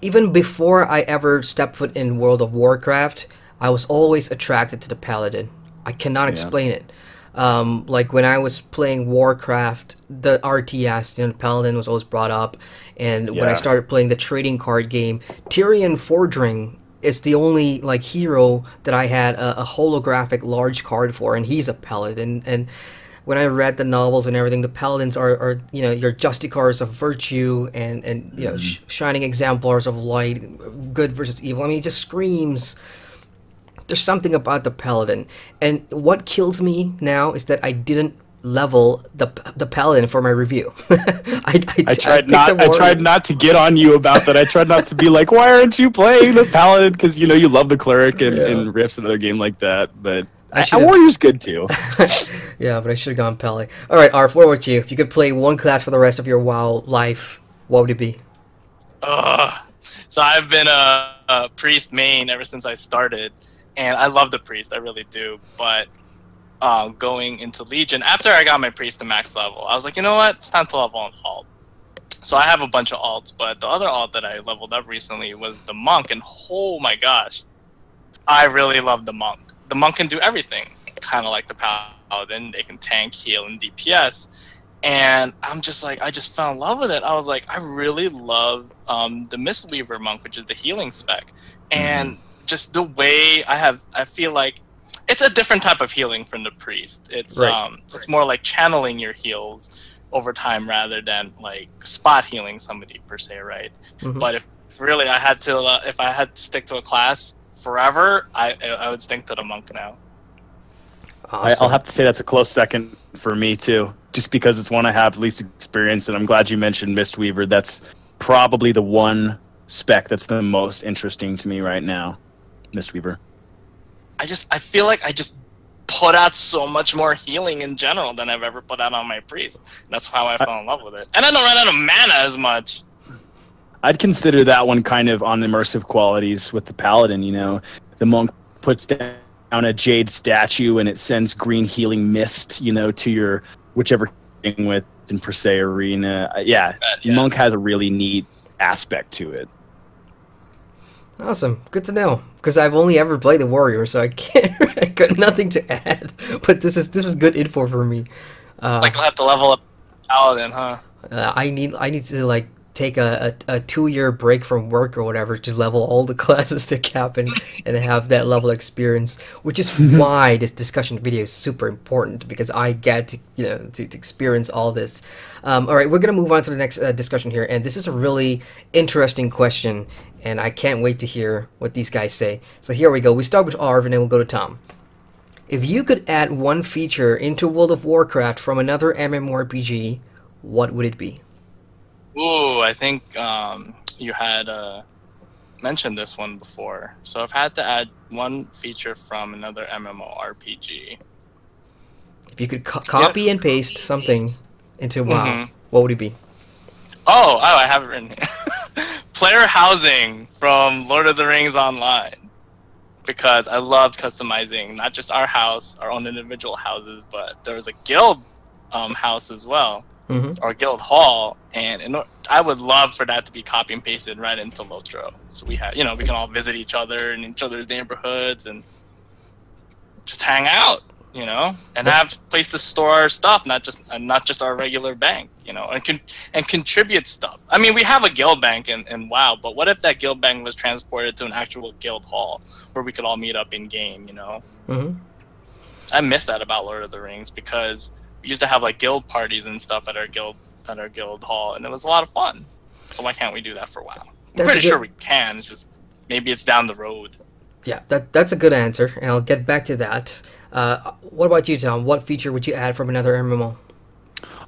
Even before I ever stepped foot in World of Warcraft, I was always attracted to the Paladin. I cannot explain it. Like when I was playing Warcraft, the RTS, the Paladin was always brought up. And when I started playing the trading card game, Tyrion Fordring is the only hero that I had a holographic large card for, and he's a Paladin. And when I read the novels and everything, the Paladins are your Justicars of virtue and shining exemplars of light, good versus evil. I mean, it just screams. There's something about the Paladin, and what kills me now is that I didn't level the Paladin for my review. I tried not to get on you about that. I tried not to be like, why aren't you playing the Paladin? Because you love the Cleric and Rift's another game like that, but. Warrior's good too. Yeah, but I should have gone Pele. All right, Arf, what about you? If you could play one class for the rest of your WoW life, what would it be? So I've been a priest main ever since I started, and I love the priest, I really do. But going into Legion, after I got my priest to max level, I was like, you know what? It's time to level an alt. So I have a bunch of alts, but the other alt that I leveled up recently was the monk, and oh my gosh, I really love the monk. The monk can do everything, kind of like the Paladin. They can tank, heal, and DPS. And I'm just like, I just fell in love with it. I was like, I really love the Mistweaver monk, which is the healing spec. And just the way I feel like it's a different type of healing from the priest. It's it's more like channeling your heals over time rather than like spot healing somebody per se, right? But if really I had to, if I had to stick to a class forever, I would stick to the monk now. Awesome. I'll have to say that's a close second for me too, just because it's one I have least experience, and I'm glad you mentioned Mistweaver. That's probably the one spec that's the most interesting to me right now, Mistweaver. I feel like I just put out so much more healing in general than I've ever put out on my priest. That's how I fell in love with it. And I don't run out of mana as much. I'd consider that one kind of on immersive qualities with the Paladin. The monk puts down a jade statue and it sends green healing mist, to your whichever thing within per se arena. Yes. Monk has a really neat aspect to it. Awesome, good to know. Because I've only ever played the warrior, so I can't. I got nothing to add. But this is good info for me. It's like I'll have to level up paladin, huh? I need to like take a 2-year break from work or whatever to level all the classes to cap and have that level of experience, which is why this discussion video is super important, because I get to, to experience all this. All right, we're gonna move on to the next discussion here, and this is a really interesting question, and I can't wait to hear what these guys say. So here we go. We start with Arv, and then we'll go to Tom. If you could add one feature into World of Warcraft from another MMORPG, what would it be? Ooh, I think you had mentioned this one before. So I've had to add one feature from another MMORPG. If you could copy and paste something into WoW, what would it be? Oh, I have it written here. Player housing from Lord of the Rings Online. Because I loved customizing not just our house, our own individual houses, but there was a guild house as well. Or guild hall, and I would love for that to be copy and pasted right into Lotro. So we have, we can all visit each other in each other's neighborhoods and just hang out, and have place to store our stuff, not just our regular bank, and contribute stuff. I mean, we have a guild bank in WoW, but what if that guild bank was transported to an actual guild hall where we could all meet up in game, I miss that about Lord of the Rings, because we used to have like guild parties and stuff at our guild hall, and it was a lot of fun. So why can't we do that for WoW? I'm pretty sure we can. It's just maybe it's down the road. Yeah, that's a good answer, and I'll get back to that. What about you, Tom? What feature would you add from another MMO?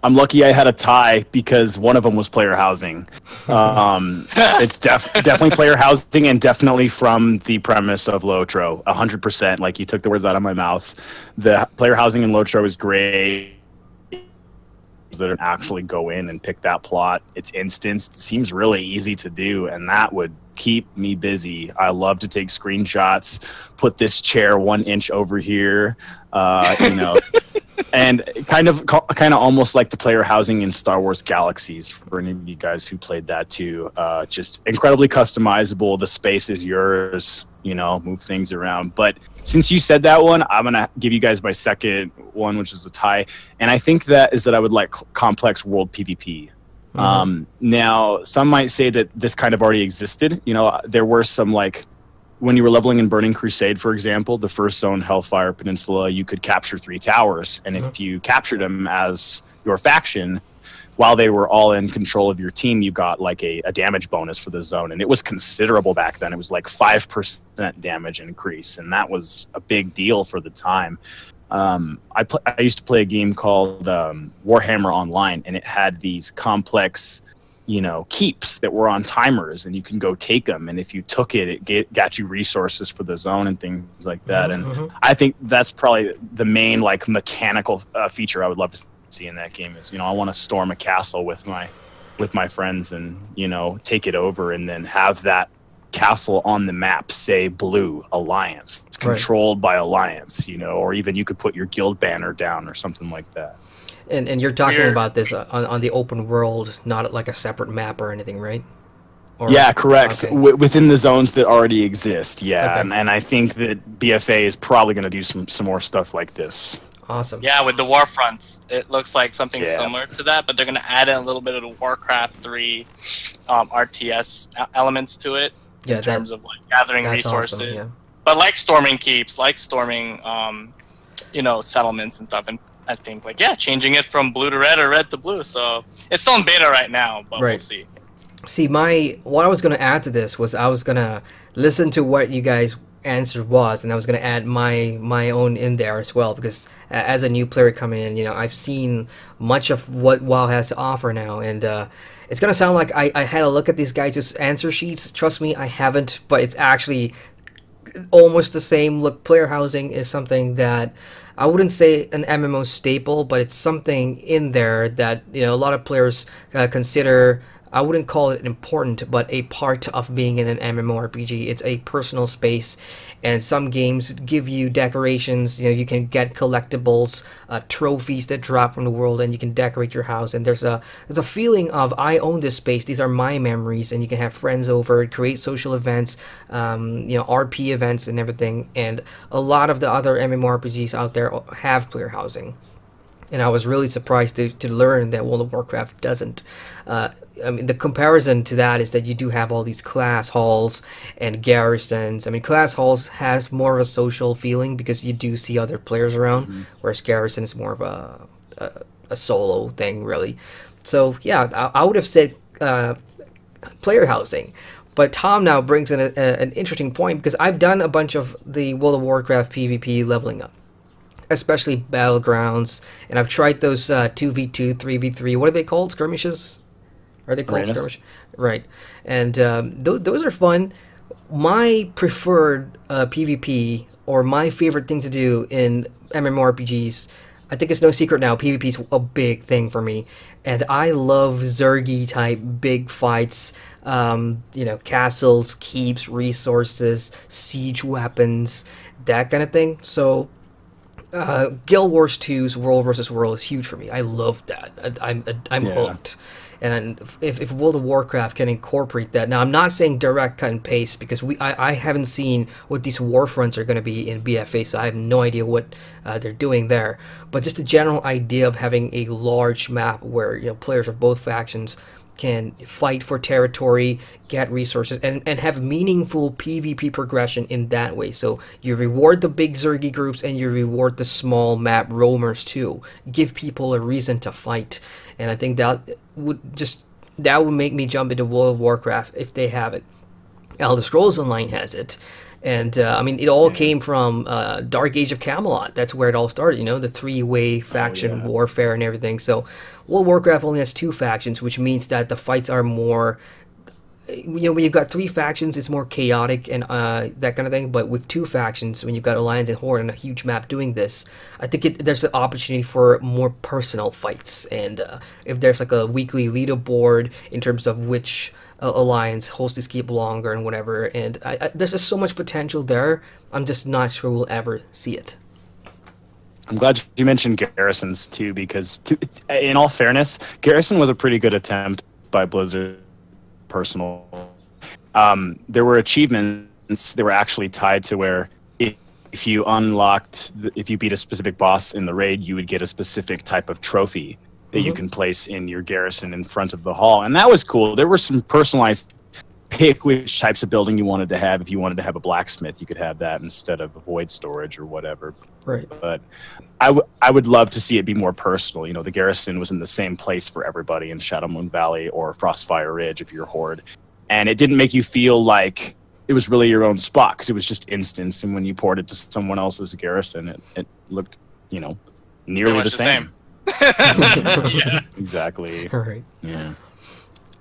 I'm lucky I had a tie, because one of them was player housing. It's definitely player housing, and definitely from the premise of Lotro, 100%. Like, you took the words out of my mouth. The player housing in Lotro is great. That actually go in and pick that plot. It's instanced. It seems really easy to do, and that would keep me busy. I love to take screenshots, put this chair 1 inch over here, and kind of almost like the player housing in Star Wars Galaxies, for any of you guys who played that too. Just incredibly customizable. The space is yours, move things around. But since you said that one, I'm gonna give you guys my second one, which is a tie, and I think that I would like complex world PvP. Now, some might say that this kind of already existed. There were some, like, when you were leveling in Burning Crusade, for example, the first zone, Hellfire Peninsula, you could capture 3 towers, and if you captured them as your faction, while they were all in control of your team, you got like a damage bonus for the zone, and it was considerable back then. It was like 5% damage increase, and that was a big deal for the time. I used to play a game called Warhammer Online, and it had these complex, keeps that were on timers, and you can go take them. And if you took it, got you resources for the zone and things like that. And I think that's probably the main like mechanical feature I would love to see in that game. Is I want to storm a castle with my friends and take it over, and then have that castle on the map say blue Alliance. It's controlled by Alliance, or even you could put your guild banner down or something like that. And you're talking about this on the open world, not like a separate map or anything, right? Yeah, correct. Okay. Within the zones that already exist, yeah. Okay. And I think that BFA is probably going to do some more stuff like this. Awesome. Yeah, with the Warfronts, it looks like something similar to that, but they're going to add in a little bit of the Warcraft 3 RTS elements to it, in terms of like gathering resources. Awesome, yeah. But like storming keeps, like storming, settlements and stuff, and I think changing it from blue to red or red to blue. So it's still in beta right now, but we'll see. See, what I was going to add to this was I was going to listen to what you guys' answer was, and I was going to add my own in there as well, because as a new player coming in, I've seen much of what WoW has to offer now, and it's going to sound like I had a look at these guys' answer sheets. Trust me, I haven't, but it's actually almost the same. Look, player housing is something that I wouldn't say an MMO staple, but it's something in there that a lot of players consider I wouldn't call it important, but a part of being in an MMORPG. It's a personal space, and some games give you decorations. You can get collectibles, trophies that drop from the world, and you can decorate your house. And there's a feeling of, I own this space. These are my memories, and you can have friends over, create social events, RP events, and everything. And a lot of the other MMORPGs out there have player housing. And I was really surprised to learn that World of Warcraft doesn't. The comparison to that is that you do have all these class halls and garrisons. Class halls has more of a social feeling because you do see other players around, whereas garrison is more of a solo thing, really. So yeah, I would have said player housing. But Tom now brings in an interesting point, because I've done a bunch of the World of Warcraft PvP leveling up, especially Battlegrounds, and I've tried those 2v2, 3v3, what are they called? Skirmishes? Are they called skirmishes? Right. And those are fun. My preferred PvP, or my favorite thing to do in MMORPGs, I think it's no secret now, PvP is a big thing for me. And I love Zergy type big fights, castles, keeps, resources, siege weapons, that kind of thing. So Guild Wars 2's World vs. World is huge for me. I love that. I'm hooked. And if World of Warcraft can incorporate that, now I'm not saying direct cut and paste, because I haven't seen what these war fronts are going to be in BFA, so I have no idea what they're doing there. But just the general idea of having a large map where players of both factions can fight for territory, get resources, and have meaningful PvP progression in that way. So you reward the big Zergy groups, and you reward the small map roamers too. Give people a reason to fight. And I think that would make me jump into World of Warcraft if they have it. Elder Scrolls Online has it. And it all came from Dark Age of Camelot. That's where it all started, the three-way faction warfare and everything. So World of Warcraft only has 2 factions, which means that the fights are more, when you've got 3 factions, it's more chaotic and that kind of thing. But with 2 factions, when you've got Alliance and Horde and a huge map doing this, I think there's an opportunity for more personal fights. And if there's like a weekly leaderboard in terms of which Alliance holds this keep longer and whatever, and there's just so much potential there. I'm just not sure we'll ever see it. I'm glad you mentioned garrisons too, because in all fairness, Garrison was a pretty good attempt by Blizzard. Personal, there were achievements that were actually tied to where if you if you beat a specific boss in the raid, you would get a specific type of trophy that you can place in your garrison in front of the hall, and that was cool. There were some personalized, pick which types of building you wanted to have. If you wanted to have a blacksmith, you could have that instead of a void storage or whatever. Right. But I would love to see it be more personal. The garrison was in the same place for everybody in Shadow Moon Valley or Frostfire Ridge if you're Horde, and it didn't make you feel like it was really your own spot, because it was just instance. And when you poured it to someone else's garrison, it looked nearly the same. Yeah. Exactly. All right. Yeah.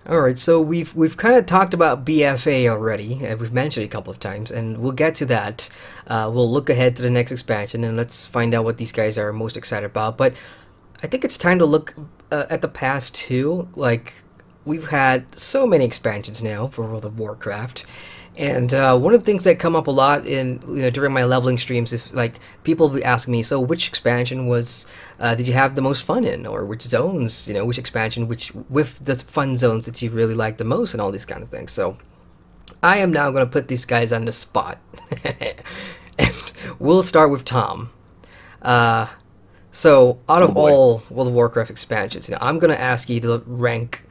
All right, so we've kind of talked about BFA already, and we've mentioned it a couple of times, and we'll get to that. We'll look ahead to the next expansion, and let's find out what these guys are most excited about. But I think it's time to look at the past too. Like, we've had so many expansions now for World of Warcraft, and one of the things that come up a lot in during my leveling streams is like people will be asking me, so which expansion was did you have the most fun in, or which zones, which expansion, with the fun zones that you really liked the most, and all these kind of things. So I am now going to put these guys on the spot, and we'll start with Tom. So out of all World of Warcraft expansions, I'm going to ask you to rank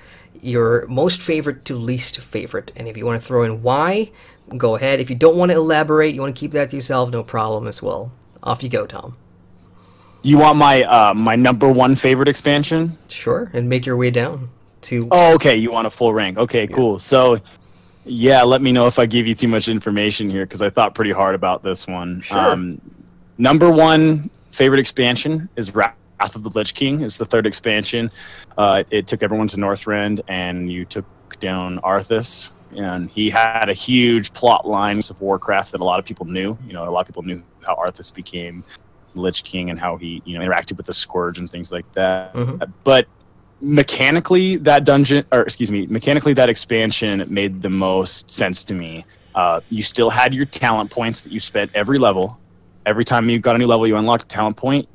your most favorite to least favorite, and if you want to throw in why, go ahead. If you don't want to elaborate, you want to keep that to yourself, no problem as well. Off you go, Tom. You want my my #1 favorite expansion? Sure, and make your way down to... Oh, okay, you want a full rank. Okay, cool. So, yeah, let me know if I give you too much information here, because I thought pretty hard about this one. Sure. #1 favorite expansion is Wrath of the Lich King. It's the 3rd expansion. It took everyone to Northrend, and you took down Arthas. And he had a huge plot line of Warcraft that a lot of people knew. A lot of people knew how Arthas became Lich King and how he interacted with the Scourge and things like that. But mechanically that mechanically that expansion made the most sense to me. You still had your talent points that you spent every level. Every time you got a new level, you unlocked a talent point.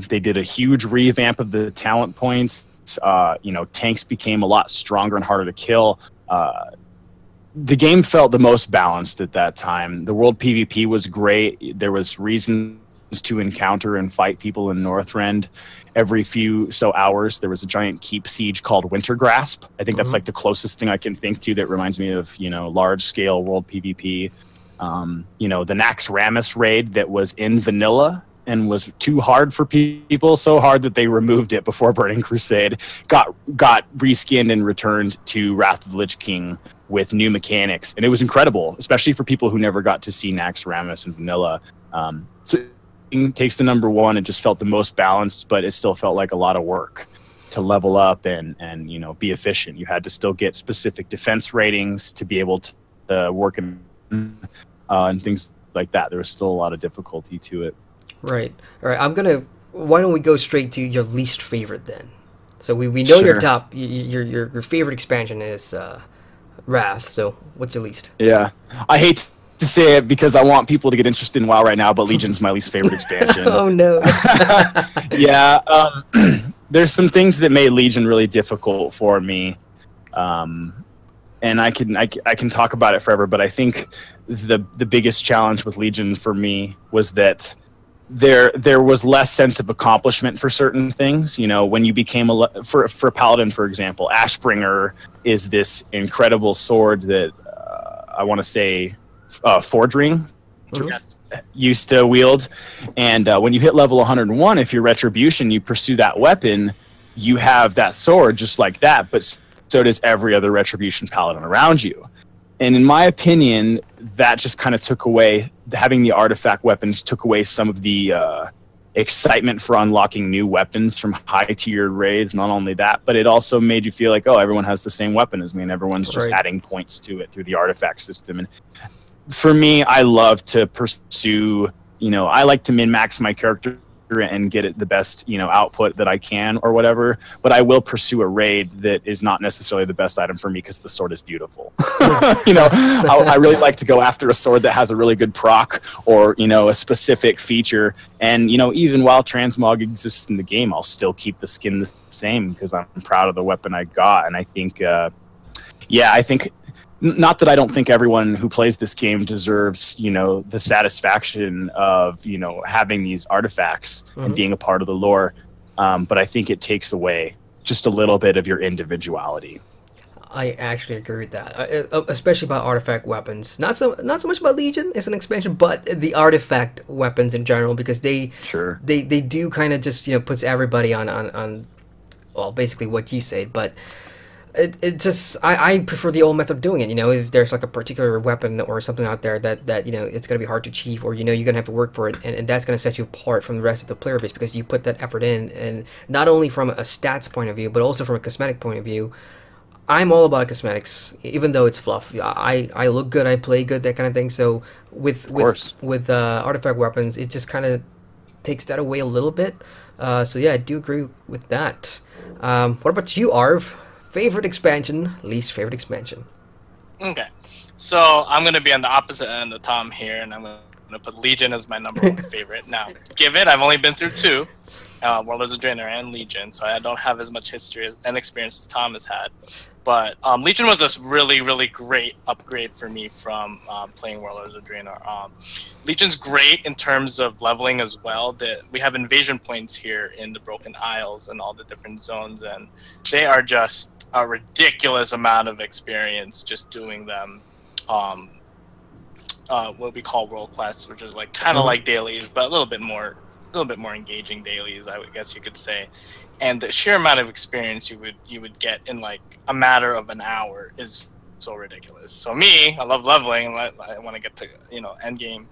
They did a huge revamp of the talent points. You know, tanks became a lot stronger and harder to kill. The game felt the most balanced at that time. The world PvP was great. There was reasons to encounter and fight people in Northrend. Every few hours, there was a giant keep siege called Winter Grasp. I think that's like the closest thing I can think to that reminds me of, you know, large-scale world PvP. You know, the Naxxramas raid that was in vanilla and was too hard for people, so hard that they removed it before Burning Crusade, got reskinned and returned to Wrath of the Lich King with new mechanics, and it was incredible, especially for people who never got to see Naxxramas in vanilla. So it takes the number one. It just felt the most balanced, but it still felt like a lot of work to level up and you know, be efficient. You had to still get specific defense ratings to be able to work in and things like that. There was still a lot of difficulty to it. Right. All right. Why don't we go straight to your least favorite then? So we know your top, your favorite expansion is Wrath. So what's your least? Yeah, I hate to say it because I want people to get interested in WoW right now, but Legion's my least favorite expansion. Oh no. Yeah. There's some things that made Legion really difficult for me. And I can talk about it forever, but I think the biggest challenge with Legion for me was that there was less sense of accomplishment for certain things. You know, when you became for Paladin, for example, Ashbringer is this incredible sword that I want to say Fordring used to wield, and when you hit level 101, if you're Retribution, you pursue that weapon, you have that sword just like that, but so does every other Retribution Paladin around you. And in my opinion, that just kind of took away, having the artifact weapons took away some of the excitement for unlocking new weapons from high-tiered raids. Not only that, but it also made you feel like, oh, everyone has the same weapon as me, and everyone's just adding points to it through the artifact system. And for me, I love to pursue, you know, I like to min-max my character and get it the best, you know, output that I can or whatever, but I will pursue a raid that is not necessarily the best item for me because the sword is beautiful. You know, I really like to go after a sword that has a really good proc or, you know, a specific feature. And, you know, even while transmog exists in the game, I'll still keep the skin the same because I'm proud of the weapon I got. And I think, yeah, I think, not that I don't think everyone who plays this game deserves, you know, the satisfaction of, you know, having these artifacts and being a part of the lore, but I think it takes away just a little bit of your individuality. I actually agree with that, especially about artifact weapons. Not so much about Legion as an expansion, but the artifact weapons in general, because they do kind of just, you know, puts everybody on well, basically what you said, but. It just I prefer the old method of doing it. You know, if there's like a particular weapon or something out there that you know it's gonna be hard to achieve, or you know you're gonna have to work for it, and that's gonna set you apart from the rest of the player base because you put that effort in, and not only from a stats point of view, but also from a cosmetic point of view. I'm all about cosmetics, even though it's fluff. I look good, I play good, that kind of thing. So with artifact weapons, it just kind of takes that away a little bit. So yeah, I do agree with that. What about you, Arv? Favorite expansion, least favorite expansion. Okay, so I'm gonna be on the opposite end of Tom here, and I'm gonna put Legion as my number one favorite. Now, given I've only been through two, World of Warcraft and Legion, so I don't have as much history and experience as Tom has had. But Legion was a really, really great upgrade for me from playing World of Warcraft. Legion's great in terms of leveling as well. That we have invasion points here in the Broken Isles and all the different zones, and they are just a ridiculous amount of experience just doing them. What we call world quests, which is like kind of like dailies, but a little bit more engaging dailies, I would guess you could say. And the sheer amount of experience you would get in like a matter of an hour is so ridiculous. So me, I love leveling, and I want to get to, you know, end game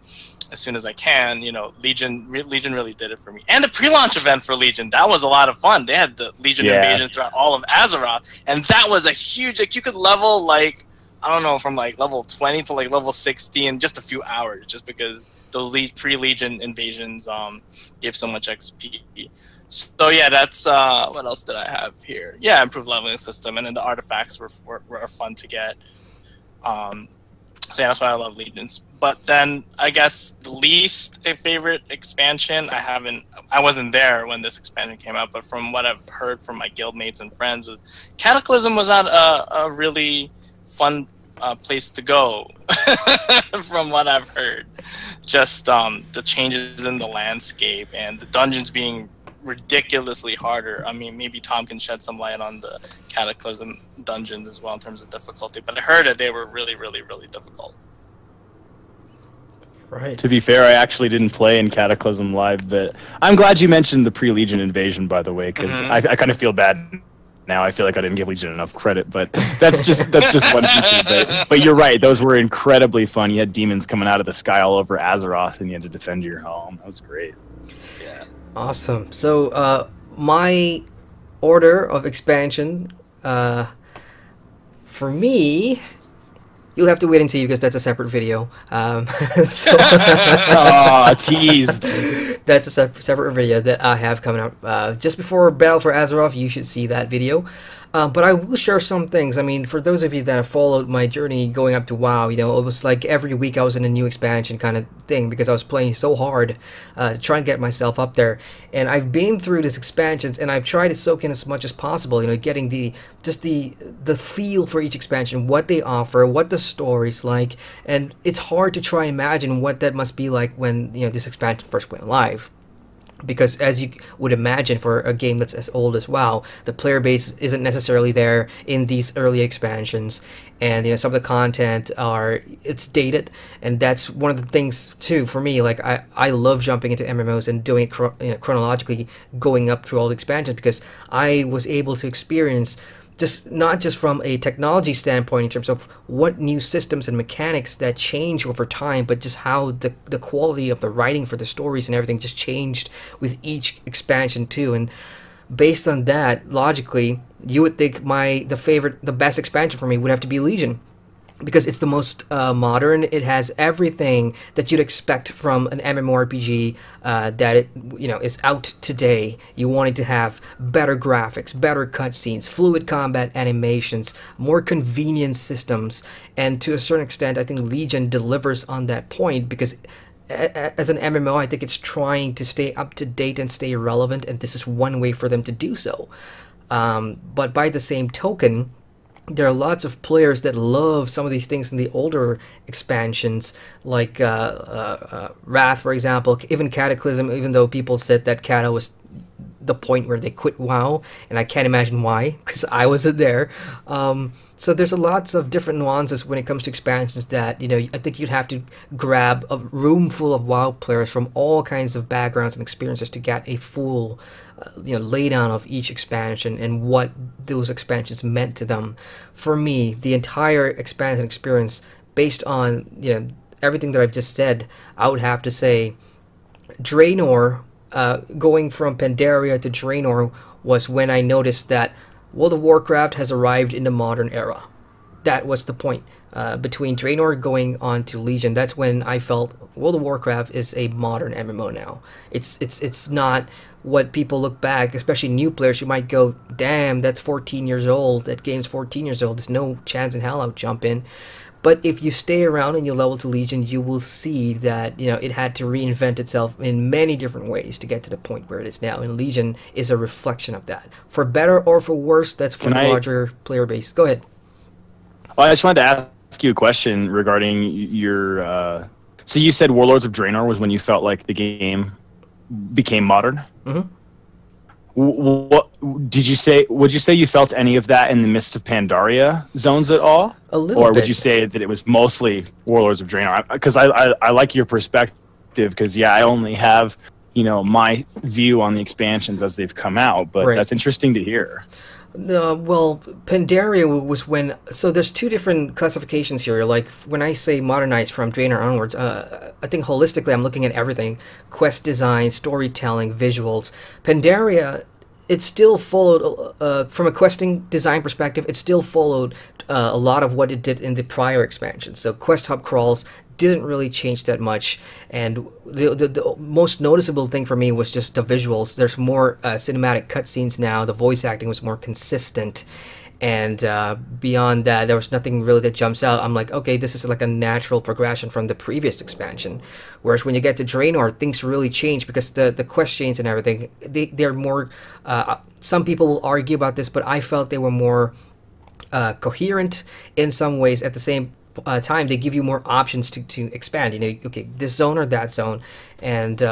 as soon as I can. You know, Legion really did it for me. And the pre-launch event for Legion, that was a lot of fun. They had the Legion invasion throughout all of Azeroth, and that was a huge, like, you could level like, I don't know, from like level 20 to like level 60 in just a few hours, just because those pre-Legion invasions gave so much XP. So yeah, that's what else did I have here? Yeah, improved leveling system, and then the artifacts were fun to get. So yeah, that's why I love Legions. But then I guess the least favorite expansion, I wasn't there when this expansion came out, but from what I've heard from my guildmates and friends, was Cataclysm was not a really fun place to go. From what I've heard, just the changes in the landscape and the dungeons being ridiculously harder. I mean, maybe Tom can shed some light on the Cataclysm dungeons as well in terms of difficulty, but I heard that they were really, really, really difficult. Right. To be fair, I actually didn't play in Cataclysm Live, but I'm glad you mentioned the pre-Legion invasion, by the way, because I kind of feel bad now. I feel like I didn't give Legion enough credit, but that's just one feature. But you're right; those were incredibly fun. You had demons coming out of the sky all over Azeroth, and you had to defend your home. That was great. Yeah. Awesome. So my order of expansion, for me, you'll have to wait and see because that's a separate video. Teased. That's a separate video that I have coming up just before Battle for Azeroth. You should see that video. But I will share some things. I mean, for those of you that have followed my journey going up to WoW, you know, it was like every week I was in a new expansion kind of thing because I was playing so hard to try and get myself up there. And I've been through these expansions and I've tried to soak in as much as possible, you know, getting the feel for each expansion, what they offer, what the story's like. And it's hard to try and imagine what that must be like when, you know, this expansion first went live. Because as you would imagine for a game that's as old as WoW, the player base isn't necessarily there in these early expansions, and you know some of the content it's dated, and that's one of the things too for me. Like I love jumping into MMOs and doing it chronologically, going up through all the expansions because I was able to experience not just from a technology standpoint in terms of what new systems and mechanics that change over time, but just how the quality of the writing for the stories and everything just changed with each expansion too. And based on that, logically, you would think the best expansion for me would have to be Legion. Because it's the most modern. It has everything that you'd expect from an MMORPG that is out today. You wanted to have better graphics, better cutscenes, fluid combat animations, more convenient systems, and to a certain extent, I think Legion delivers on that point because as an MMO, I think it's trying to stay up to date and stay relevant, and this is one way for them to do so. But by the same token, there are lots of players that love some of these things in the older expansions, like Wrath, for example, even Cataclysm, even though people said that Cata was the point where they quit WoW, and I can't imagine why, because I wasn't there. So there's lots of different nuances when it comes to expansions that, you know, I think you'd have to grab a room full of WoW players from all kinds of backgrounds and experiences to get a full laydown of each expansion and what those expansions meant to them. For me, the entire expansion experience, based on everything that I've just said, I would have to say Draenor, going from Pandaria to Draenor, was when I noticed that World of Warcraft has arrived in the modern era. That was the point. Between Draenor going on to Legion, that's when I felt World of Warcraft is a modern MMO now. It's not what people look back, especially new players, you might go, damn, that's 14 years old. That game's 14 years old. There's no chance in hell I would jump in. But if you stay around and you level to Legion, you will see that it had to reinvent itself in many different ways to get to the point where it is now. And Legion is a reflection of that. For better or for worse, that's for the larger player base. Go ahead. Well, I just wanted to ask you a question regarding your... So you said Warlords of Draenor was when you felt like the game became modern? Mm-hmm. What did you say? Would you say you felt any of that in the Mists of Pandaria zones at all? A little bit. Or bit. Would you say that it was mostly Warlords of Draenor? Because I like your perspective. Because I only have my view on the expansions as they've come out. But right. That's interesting to hear. Well, Pandaria was when... So there's two different classifications here. Like, when I say modernized from Draenor onwards, I think holistically I'm looking at everything. Quest design, storytelling, visuals. Pandaria it still followed, from a questing design perspective, it still followed a lot of what it did in the prior expansion. So quest hub crawls didn't really change that much, and the most noticeable thing for me was just the visuals. There's more cinematic cutscenes now, the voice acting was more consistent, and beyond that, there was nothing really that jumps out. I'm like, okay, this is like a natural progression from the previous expansion. Whereas when you get to Draenor, things really change because the quest chains and everything, they're more, some people will argue about this, but I felt they were more coherent in some ways. At the same time, they give you more options to expand. You know, okay, this zone or that zone, and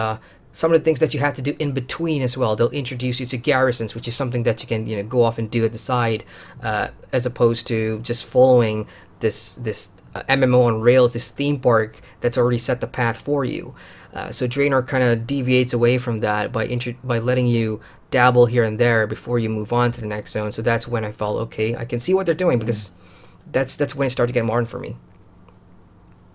some of the things that you have to do in between as well. They'll introduce you to garrisons, which is something that you can, you know, go off and do at the side, as opposed to just following this MMO on rails, this theme park that's already set the path for you. So Draenor kind of deviates away from that by letting you dabble here and there before you move on to the next zone. So that's when I felt, okay, I can see what they're doing, because that's when it started to get modern for me.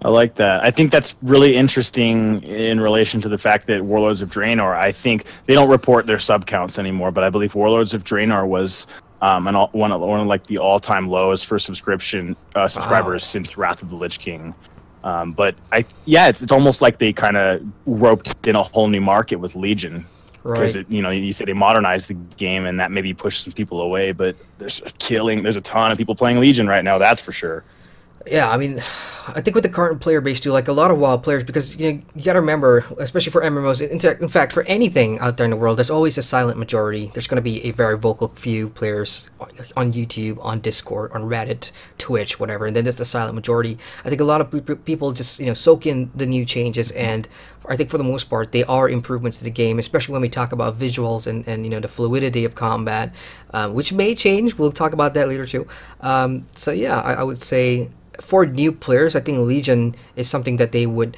I like that. I think that's really interesting in relation to the fact that Warlords of Draenor, I think they don't report their sub counts anymore, but I believe Warlords of Draenor was one of like the all-time lows for subscribers since Wrath of the Lich King. But it's almost like they kind of roped in a whole new market with Legion. Because you say they modernized the game, and that maybe pushed some people away. But there's a ton of people playing Legion right now. That's for sure. Yeah, I mean, I think with the current player base too, like a lot of WoW players, because you got to remember, especially for MMOs, in fact, for anything out there in the world, there's always a silent majority. There's going to be a very vocal few players on YouTube, on Discord, on Reddit, Twitch, whatever, and then there's the silent majority. I think a lot of people just soak in the new changes, and I think for the most part, they are improvements to the game, especially when we talk about visuals and the fluidity of combat, which may change. We'll talk about that later too. So yeah, I would say, for new players, I think Legion is something that they would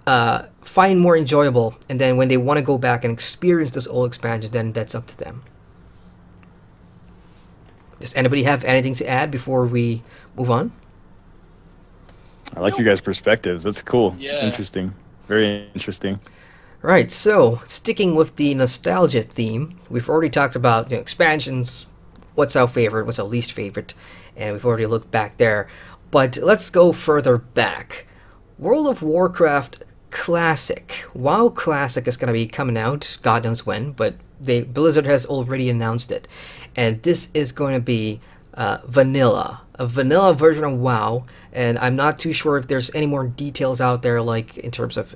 find more enjoyable, and then when they want to go back and experience those old expansions, then that's up to them. Does anybody have anything to add before we move on? I like your guys' perspectives. That's cool. Yeah. Interesting. Very interesting. Right, so sticking with the nostalgia theme, we've already talked about expansions, what's our favorite, what's our least favorite, and we've already looked back there. But let's go further back. World of Warcraft Classic. WoW Classic is going to be coming out, God knows when, but Blizzard has already announced it. And this is going to be vanilla. A vanilla version of WoW, and I'm not too sure if there's any more details out there, like in terms of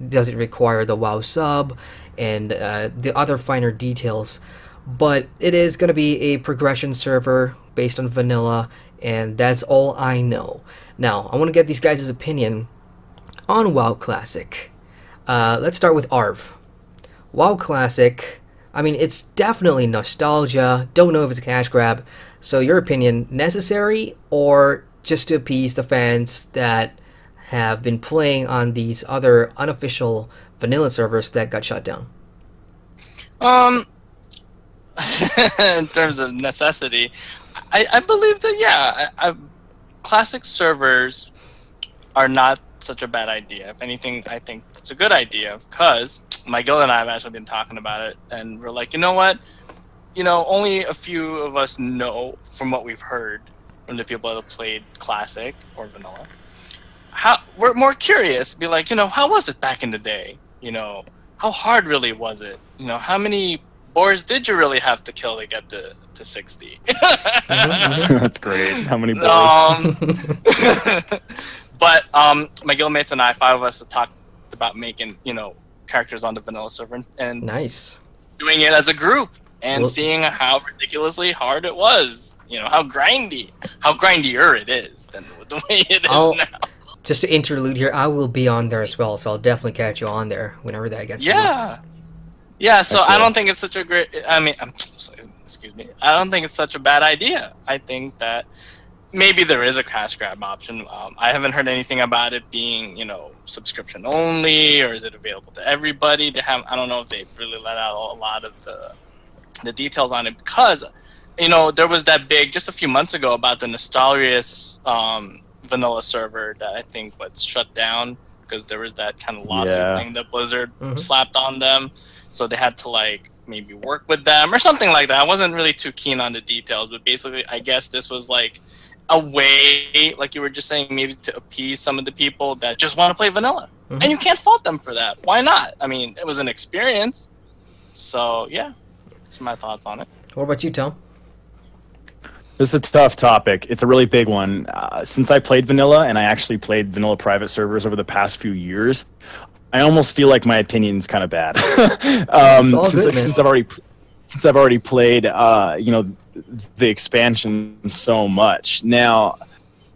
does it require the WoW sub and the other finer details. But it is going to be a progression server based on vanilla, and that's all I know. Now, I want to get these guys' opinion on WoW Classic. Let's start with Arv. WoW Classic, I mean, it's definitely nostalgia. Don't know if it's a cash grab. So your opinion, necessary or just to appease the fans that have been playing on these other unofficial vanilla servers that got shut down? In terms of necessity, I believe that, yeah, classic servers are not such a bad idea. If anything, I think it's a good idea, because my guild and I have actually been talking about it, and we're like, you know what? Only a few of us know from what we've heard from the people that have played classic or vanilla. We're more curious, be like, how was it back in the day? How hard really was it? How many boars did you really have to kill to get to 60? That's great. How many boars? But my guildmates and I, 5 of us, have talked about making characters on the vanilla server and nice, doing it as a group and seeing how ridiculously hard it was. How grindier it is than the way it is now. Just to interlude here, I will be on there as well, so I'll definitely catch you on there whenever that gets released. Yeah, so I don't think it's such a great... excuse me. I don't think it's such a bad idea. I think that maybe there is a cash grab option. I haven't heard anything about it being, subscription only, or is it available to everybody? I don't know if they've really let out a lot of the details on it, because, there was that big, just a few months ago, about the Nostalrius vanilla server that I think was shut down because there was that kind of lawsuit thing that Blizzard slapped on them. So they had to maybe work with them or something like that. I wasn't really too keen on the details, but basically, I guess this was like a way, like you were just saying, maybe to appease some of the people that just want to play vanilla. Mm-hmm. And you can't fault them for that. Why not? I mean, it was an experience. So, yeah, that's my thoughts on it. What about you, Tom? This is a tough topic. It's a really big one. Since I played vanilla, and I actually played vanilla private servers over the past few years, I almost feel like my opinion's kind of bad. Since I've already played, you know, the expansion so much. Now,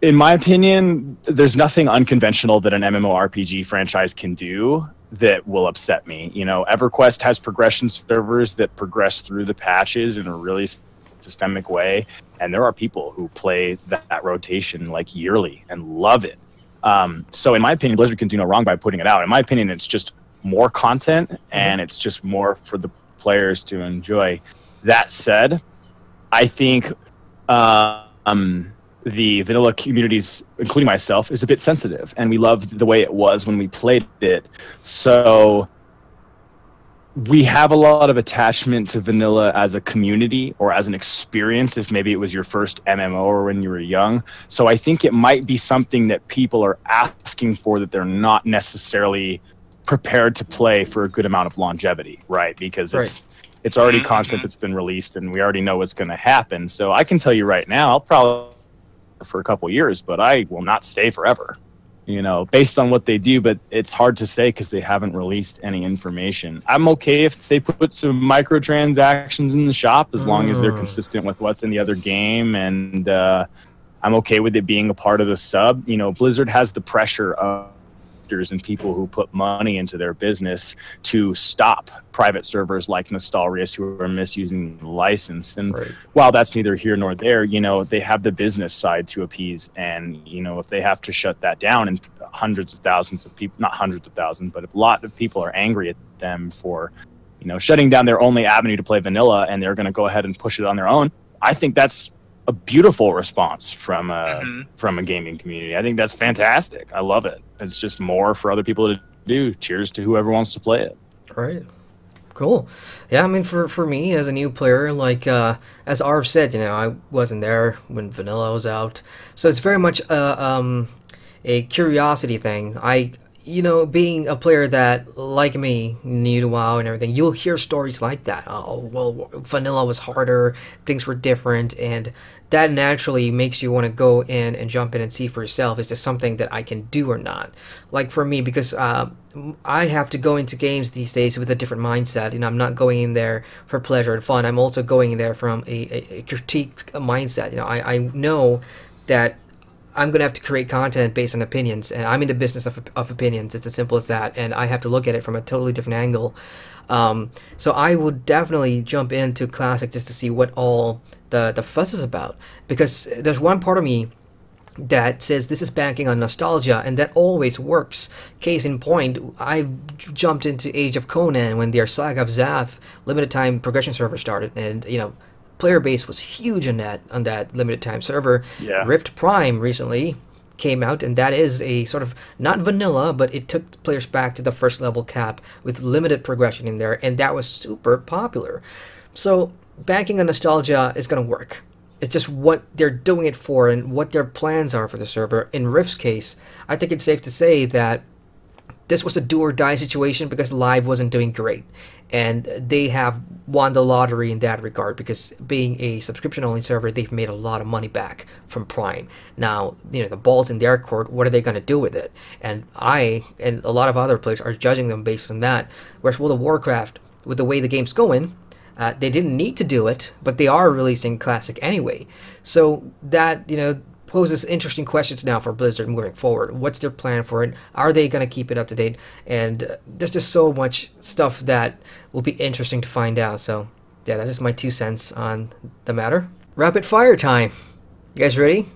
in my opinion, there's nothing unconventional that an MMORPG franchise can do that will upset me. You know, EverQuest has progression servers that progress through the patches in a really systemic way, and there are people who play that rotation like yearly and love it. So in my opinion, Blizzard can do no wrong by putting it out. In my opinion, it's just more content, and it's just more for the players to enjoy. That said, I think the vanilla communities, including myself, is a bit sensitive, and we loved the way it was when we played it. So we have a lot of attachment to vanilla as a community or as an experience, if maybe it was your first MMO or when you were young. So I think it might be something that people are asking for that they're not necessarily prepared to play for a good amount of longevity, right? Because it's already content that's been released, and we already know what's going to happen. So I can tell you right now, I'll probably for a couple years, but I will not stay forever, you know, based on what they do. But it's hard to say because they haven't released any information. I'm okay if they put some microtransactions in the shop, as long as they're consistent with what's in the other game, and I'm okay with it being a part of the sub. You know, Blizzard has the pressure of and people who put money into their business to stop private servers like Nostalrius who are misusing the license. And while that's neither here nor there, you know, they have the business side to appease. And, you know, if they have to shut that down and hundreds of thousands of people, not hundreds of thousands, but if a lot of people are angry at them for, you know, shutting down their only avenue to play vanilla, and they're going to go ahead and push it on their own, I think that's a beautiful response from a gaming community. I think that's fantastic. I love it. It's just more for other people to do. Cheers to whoever wants to play it. Right. Cool. Yeah, I mean, for me as a new player, like as Arv said, you know, I wasn't there when vanilla was out, so it's very much a curiosity thing. You know, being a player that, like me, new to WoW and everything, you'll hear stories like that. Oh, well, vanilla was harder, things were different, and that naturally makes you want to go in and jump in and see for yourself, is this something that I can do or not? Like for me, because I have to go into games these days with a different mindset. You know, I'm not going in there for pleasure and fun. I'm also going in there from a critique mindset. You know, I know that I'm going to have to create content based on opinions, and I'm in the business of opinions. It's as simple as that, and I have to look at it from a totally different angle. So I would definitely jump into Classic just to see what all the fuss is about, because there's one part of me that says this is banking on nostalgia, and that always works. Case in point, I jumped into Age of Conan when their Saga of Zath limited time progression server started, and, you know, player base was huge on that limited time server. Yeah. Rift Prime recently came out, and that is a sort of not vanilla, but it took players back to the first level cap with limited progression in there, and that was super popular. So banking on nostalgia is going to work. It's just what they're doing it for and what their plans are for the server. In Rift's case, I think it's safe to say that this was a do or die situation because Live wasn't doing great, and they have won the lottery in that regard, because being a subscription only server, they've made a lot of money back from Prime. Now, you know, the ball's in their court. What are they going to do with it? And I and a lot of other players are judging them based on that. Whereas World of Warcraft, with the way the game's going, they didn't need to do it, but they are releasing Classic anyway. So that, you know, poses interesting questions now for Blizzard moving forward. What's their plan for it? Are they going to keep it up to date? And there's just so much stuff that will be interesting to find out. So yeah, that's just my 2 cents on the matter. Rapid fire time. You guys ready?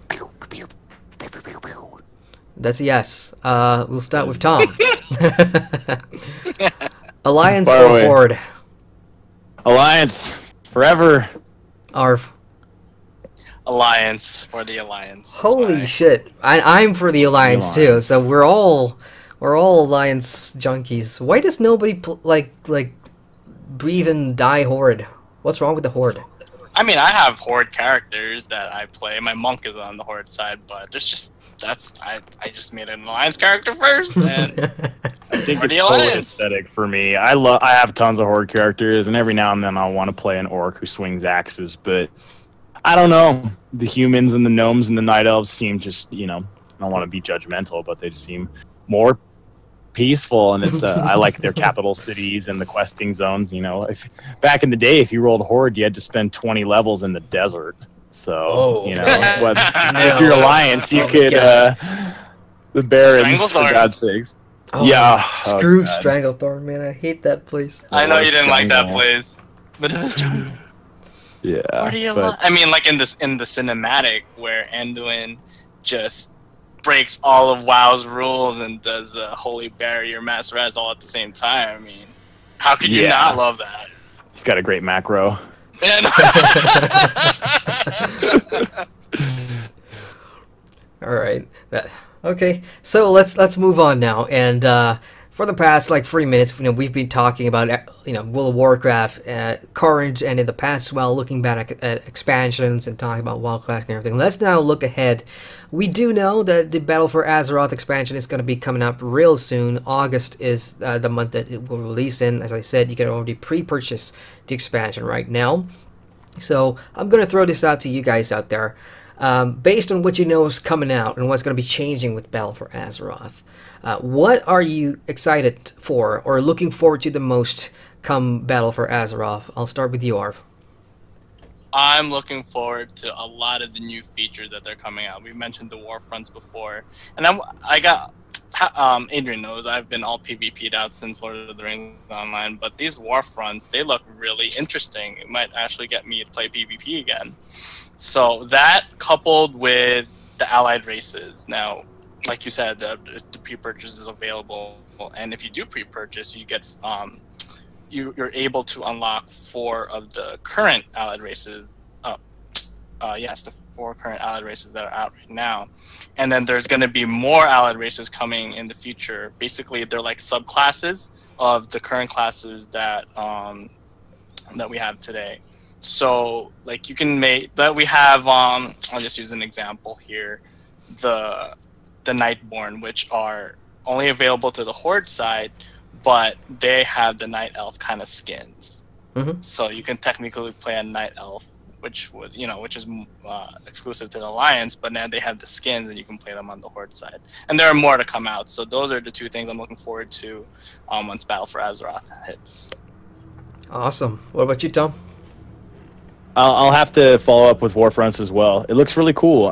That's a yes. We'll start with Tom. Alliance or Horde? Alliance. Forever. Arv. Alliance, for the Alliance. Holy shit! I'm for the Alliance too. So we're all Alliance junkies. Why does nobody breathe and die horde. What's wrong with the horde? I mean, I have horde characters that I play. My monk is on the horde side, but there's just I just made an alliance character first, and I think for it's the totally alliance. aesthetic for me. I have tons of horde characters, and every now and then I'll want to play an orc who swings axes, but I don't know. The humans and the gnomes and the night elves seem just, I don't want to be judgmental, but they just seem more peaceful, and it's I like their capital cities and the questing zones. If back in the day, if you rolled horde, you had to spend 20 levels in the desert. So if you're alliance, you could the barons, for God's sakes. Oh, yeah, screw Stranglethorn, man. I hate that place. I know you didn't like that place, but it was jungle. Yeah, I mean, like in the cinematic where Anduin just breaks all of WoW's rules and does Holy Barrier Mass Res all at the same time. I mean, how could you not love that? He's got a great macro. All right. Okay. So let's move on now. And for the past 3 minutes, we've been talking about World of Warcraft, current, and in the past, looking back at expansions and talking about WoW Classic and everything. Let's now look ahead. We do know that the Battle for Azeroth expansion is going to be coming up real soon. August is the month that it will release in. As I said, you can already pre-purchase the expansion right now. So I'm going to throw this out to you guys out there. Based on what you know is coming out and what's going to be changing with Battle for Azeroth, what are you excited for or looking forward to the most come Battle for Azeroth? I'll start with you, Arv. I'm looking forward to a lot of the new features that they're coming out. We mentioned the war fronts before, and Adrian knows I've been all PvP'd out since Lord of the Rings Online, but these war fronts, they look really interesting. It might actually get me to play PvP again. So that, coupled with the allied races. Now, like you said, the pre-purchase is available, and if you do pre-purchase, you get you're able to unlock 4 of the current allied races. Yes, the 4 current allied races that are out right now, and then there's going to be more allied races coming in the future. Basically, they're like subclasses of the current classes that that we have today. So, like, you can make that we have. I'll just use an example here: the Nightborn, which are only available to the Horde side, but they have the Night Elf kind of skins. Mm-hmm. So you can technically play a Night Elf, which is exclusive to the Alliance, but now they have the skins and you can play them on the Horde side. And there are more to come out. So those are the 2 things I'm looking forward to once Battle for Azeroth hits. Awesome. What about you, Tom? I'll have to follow up with Warfronts as well. It looks really cool.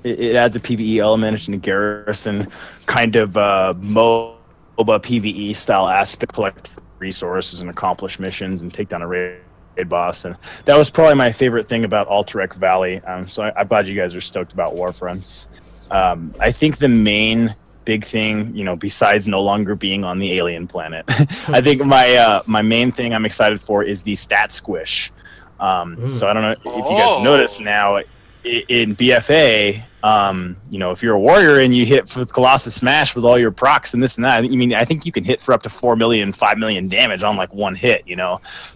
It adds a PvE element and a garrison kind of MOBA PvE style aspect, collect resources and accomplish missions and take down a raid boss. And that was probably my favorite thing about Alterac Valley. So I'm glad you guys are stoked about Warfronts. I think the main big thing, besides no longer being on the alien planet, I think my main thing I'm excited for is the stat squish. So I don't know if you guys notice now in BFA, if you're a warrior and you hit with Colossus Smash with all your procs and this and that, I think you can hit for up to 4 million, 5 million damage on like one hit,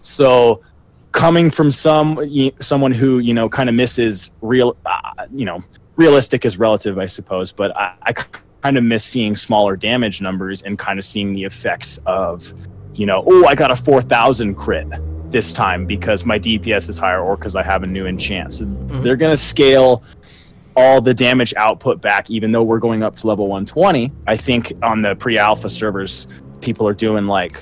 So coming from someone who, kind of misses realistic is relative, I suppose, but I kind of miss seeing smaller damage numbers and kind of seeing the effects of, I got a 4,000 crit this time because my DPS is higher or because I have a new enchant. So they're going to scale all the damage output back, even though we're going up to level 120. I think on the pre-alpha servers, people are doing like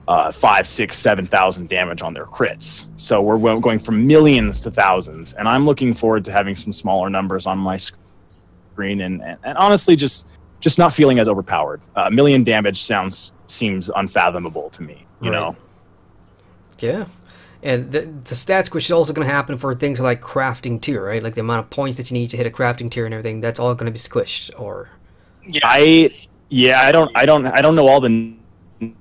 5, 6, 7,000 damage on their crits. So we're going from millions to thousands, and I'm looking forward to having some smaller numbers on my screen and honestly just not feeling as overpowered. A million damage seems unfathomable to me, you know? Yeah, and the stat squish is also going to happen for things like crafting too, right? Like the amount of points that you need to hit a crafting tier and everything. That's all going to be squished, or yeah. I don't know all the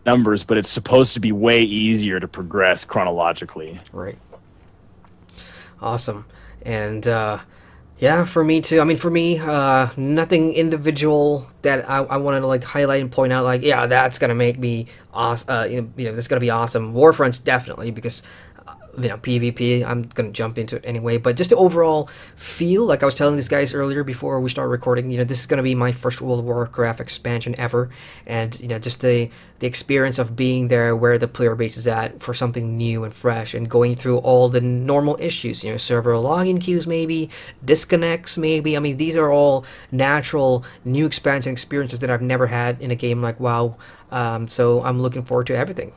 numbers, but it's supposed to be way easier to progress chronologically. Right. Awesome, and Yeah, for me too. I mean, for me, nothing individual that I wanted to like highlight and point out. Like, yeah, that's gonna make me awesome. That's gonna be awesome. Warfronts definitely because PvP. I'm gonna jump into it anyway. But just the overall feel, like I was telling these guys earlier before we started recording, this is gonna be my first World of Warcraft expansion ever, and just the experience of being there where the player base is at for something new and fresh, and going through all the normal issues. Server login queues, maybe disconnects, maybe. I mean, these are all natural new expansion experiences that I've never had in a game like WoW. So I'm looking forward to everything.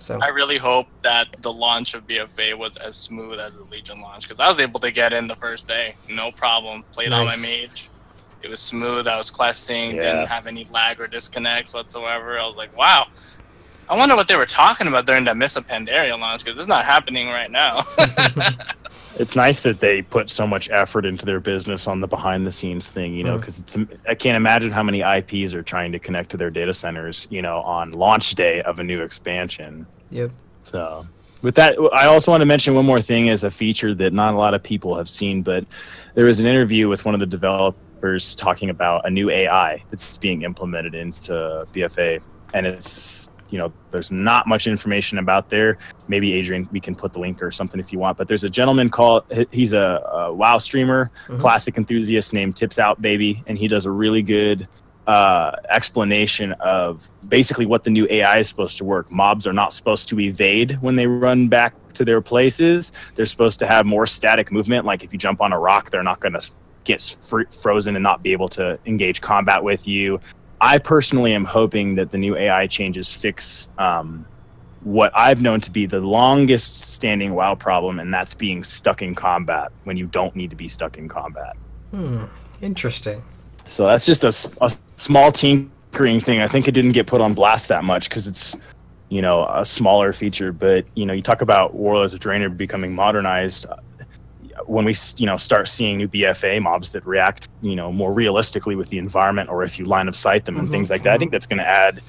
So I really hope that the launch of BFA was as smooth as the Legion launch, because I was able to get in the first day, no problem. Played on my mage. It was smooth. I was questing, didn't have any lag or disconnects whatsoever. I was like, wow. I wonder what they were talking about during that Miss of Pandaria launch, because it's not happening right now. It's nice that they put so much effort into their business on the behind-the-scenes thing, because I can't imagine how many IPs are trying to connect to their data centers, on launch day of a new expansion. Yep. So, with that, I also want to mention one more thing as a feature that not a lot of people have seen, but there was an interview with one of the developers talking about a new AI that's being implemented into BFA, and it's there's not much information about there. Maybe Adrian, we can put the link or something if you want. But there's a gentleman he's a WoW streamer, classic enthusiast named Tips Out Baby, and he does a really good explanation of basically what the new AI is supposed to work. Mobs are not supposed to evade when they run back to their places. They're supposed to have more static movement. Like if you jump on a rock, they're not going to get frozen and not be able to engage combat with you. I personally am hoping that the new AI changes fix what I've known to be the longest standing WoW problem, and that's being stuck in combat when you don't need to be stuck in combat. Interesting. So that's just a small tinkering thing. I think it didn't get put on blast that much because it's, a smaller feature. But, you talk about Warlords of Draenor becoming modernized. When we start seeing new BFA mobs that react more realistically with the environment, or if you line of sight them and things like that, I think that's going to add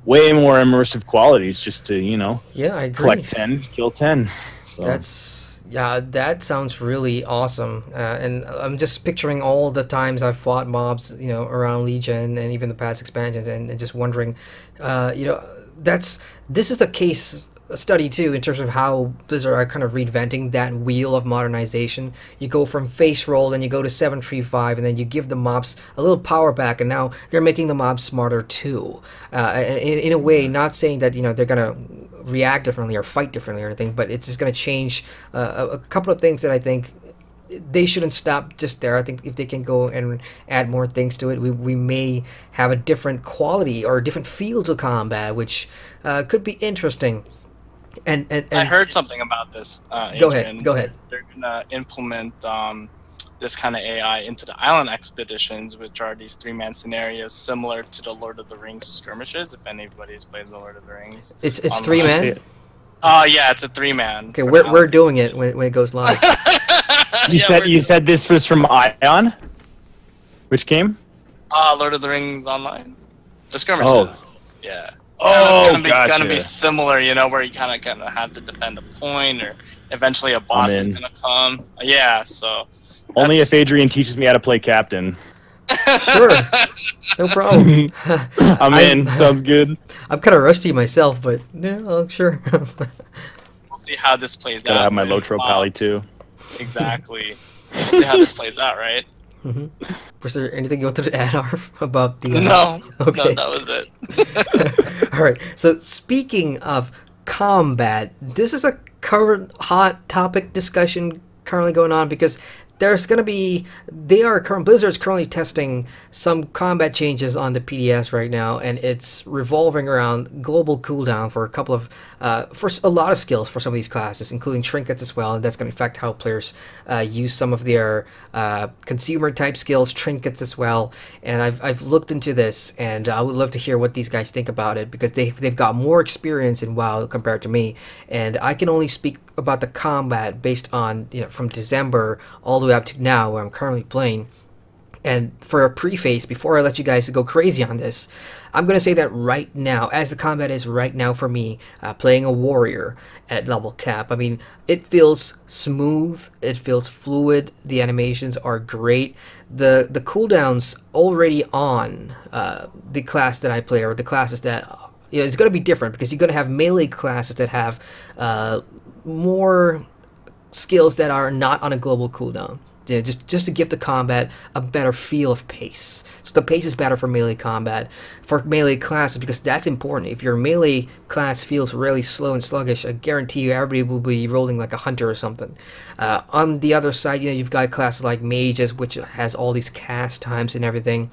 way more immersive qualities just to I agree. collect 10, kill 10. So. That sounds really awesome, and I'm just picturing all the times I've fought mobs around Legion and even the past expansions, and just wondering this is a case study too in terms of how Blizzard are kind of reinventing that wheel of modernization. You go from face roll, then you go to 735, and then you give the mobs a little power back, and now they're making the mobs smarter too. In a way, not saying that they're gonna react differently or fight differently or anything, but it's just gonna change a couple of things that I think they shouldn't stop just there. I think if they can go and add more things to it, we may have a different quality or a different feel to combat, which could be interesting. And I heard something about this. Go ahead. They're gonna implement this kind of AI into the island expeditions, which are these 3-man scenarios similar to the Lord of the Rings skirmishes. If anybody's played the Lord of the Rings, it's 3-man. Yeah, it's a 3-man. Okay, we're doing it when it goes live. You said this was from Ion? Which game? Lord of the Rings Online. The skirmishes. Oh. Yeah. Gotcha. Gonna be similar, where you kind of have to defend a point, or eventually a boss is gonna come. Yeah, so. Only if Adrian teaches me how to play captain. Sure, no problem. I'm in. Sounds good. I'm kind of rusty myself, but yeah, sure. We'll see how this plays out. Gotta have my Lotro Pally too. Exactly. We'll see how this plays out, right? Was there anything you wanted to add, Arf, about the... No. Okay. No, that was it. All right. So speaking of combat, this is a current hot topic discussion currently going on because there's going to be... Blizzard's currently testing some combat changes on the PDS right now, and it's revolving around global cooldown for a couple of... for a lot of skills for some of these classes, including trinkets as well, and that's going to affect how players use some of their consumer-type skills, trinkets as well. And I've looked into this, and I would love to hear what these guys think about it, because they've got more experience in WoW compared to me, and I can only speak about the combat based on, from December all the way up to now, where I'm currently playing. And for a preface, before I let you guys go crazy on this, I'm going to say that right now, as the combat is right now for me, playing a warrior at level cap, I mean, it feels smooth, it feels fluid, the animations are great. The cooldowns already on the class that I play, or the classes that, you know, it's going to be different, because you're going to have melee classes that have more skills that are not on a global cooldown. Yeah, just to give the combat a better feel of pace. So the pace is better for melee combat, for melee classes, because that's important. If your melee class feels really slow and sluggish, I guarantee you everybody will be rolling like a hunter or something. On the other side, you know, you've got classes like mages, which has all these cast times and everything.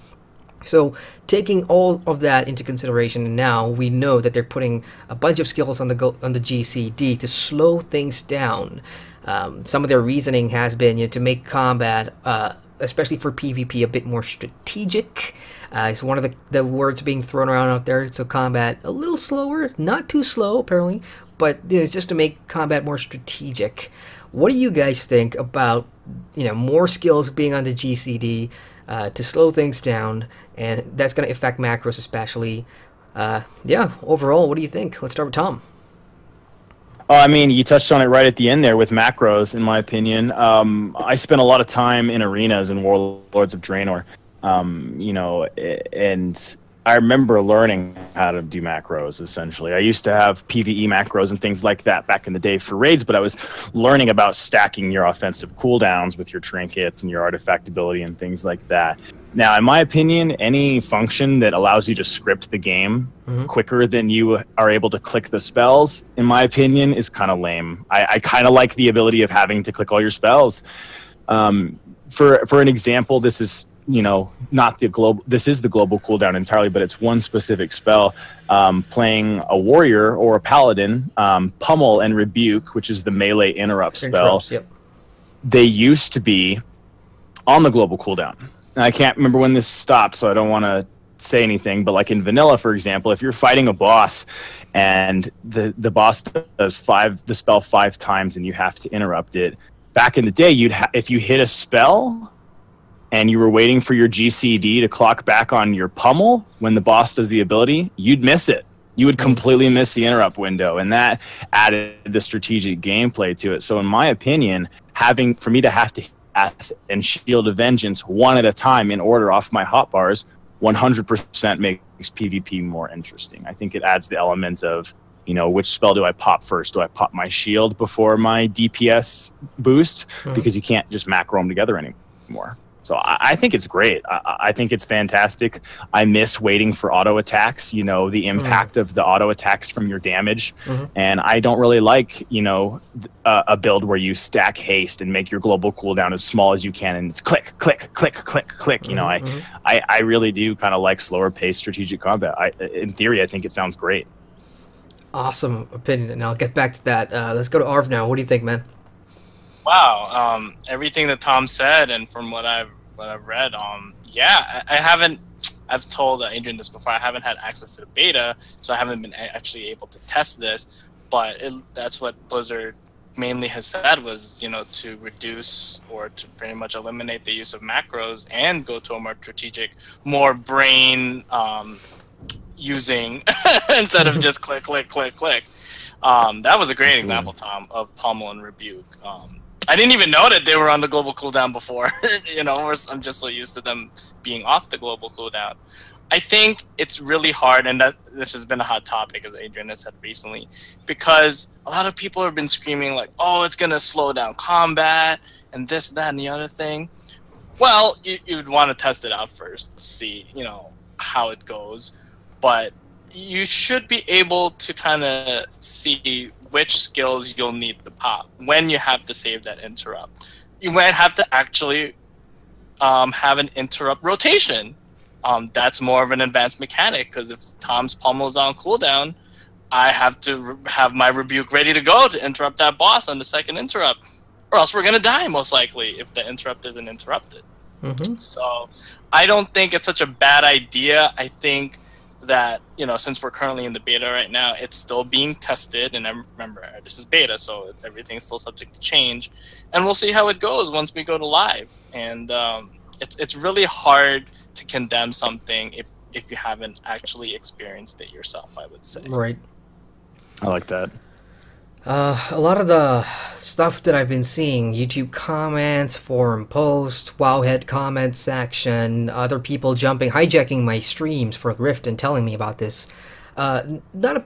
So taking all of that into consideration, and now we know that they're putting a bunch of skills on the GCD to slow things down. Some of their reasoning has been, you know, to make combat, especially for PvP, a bit more strategic. It's one of the words being thrown around out there. So combat a little slower, not too slow apparently, but you know, it's just to make combat more strategic. What do you guys think about, you know, more skills being on the GCD to slow things down, and that's going to affect macros especially? Yeah, overall, what do you think? Let's start with Tom. Oh, I mean, you touched on it right at the end there with macros, in my opinion. I spent a lot of time in arenas in Warlords of Draenor, you know, and I remember learning how to do macros, essentially. I used to have PvE macros and things like that back in the day for raids, but I was learning about stacking your offensive cooldowns with your trinkets and your artifact ability and things like that. Now, in my opinion, any function that allows you to script the game quicker than you are able to click the spells, in my opinion, is kind of lame. I kind of like the ability of having to click all your spells. For an example, this is, you know, not the global, this is the global cooldown entirely, but it's one specific spell. Playing a warrior or a paladin, Pummel and Rebuke, which is the melee interrupt spell, Yep. They used to be on the global cooldown. I can't remember when this stopped, so I don't want to say anything, but like in vanilla, for example, if you're fighting a boss and the boss does the spell 5 times and you have to interrupt it, back in the day, if you hit a spell and you were waiting for your GCD to clock back on your pummel when the boss does the ability, you'd miss it. You would completely miss the interrupt window, and that added the strategic gameplay to it. So in my opinion, for me to have to Path and Shield of Vengeance one at a time in order off my hotbars 100% makes PvP more interesting. I think it adds the element of, you know, which spell do I pop first? Do I pop my shield before my DPS boost? Because you can't just macro them together anymore. So I think it's great. I think it's fantastic. I miss waiting for auto attacks, you know, the impact of the auto attacks from your damage. And I don't really like, you know, a build where you stack haste and make your global cooldown as small as you can, and it's click, click, click, click, click. You know, I really do kind of like slower paced strategic combat. In theory, I think it sounds great. Awesome opinion, and I'll get back to that. Let's go to Arv now. What do you think, man? Wow, everything that Tom said, and from what I've read, yeah, I've told Adrian this before. I haven't had access to the beta, so I haven't been actually able to test this. But that's what Blizzard mainly has said, was, you know, to reduce or to pretty much eliminate the use of macros and go to a more strategic, more brain using instead of just click, click, click, click. That was a great example, Tom, of Pummel and Rebuke. I didn't even know that they were on the global cooldown before. You know, I'm just so used to them being off the global cooldown. I think it's really hard, and that this has been a hot topic, as Adrian has said recently, because a lot of people have been screaming like, oh, it's going to slow down combat and this, that, and the other thing. Well, you'd want to test it out first to see, you know, how it goes. But you should be able to kind of see which skills you'll need to pop when you have to save that interrupt. You might have to actually have an interrupt rotation. That's more of an advanced mechanic, because if Tom's Pummel is on cooldown, I have to have my Rebuke ready to go to interrupt that boss on the second interrupt, or else we're going to die most likely if the interrupt isn't interrupted. So I don't think it's such a bad idea. I think that, you know, since we're currently in the beta right now, it's still being tested, and remember, this is beta, so everything's still subject to change, and we'll see how it goes once we go to live. And it's really hard to condemn something if you haven't actually experienced it yourself, I would say. Right. I like that. A lot of the stuff that I've been seeing, YouTube comments, forum posts, Wowhead comment section, other people hijacking my streams for Rift and telling me about this. Not a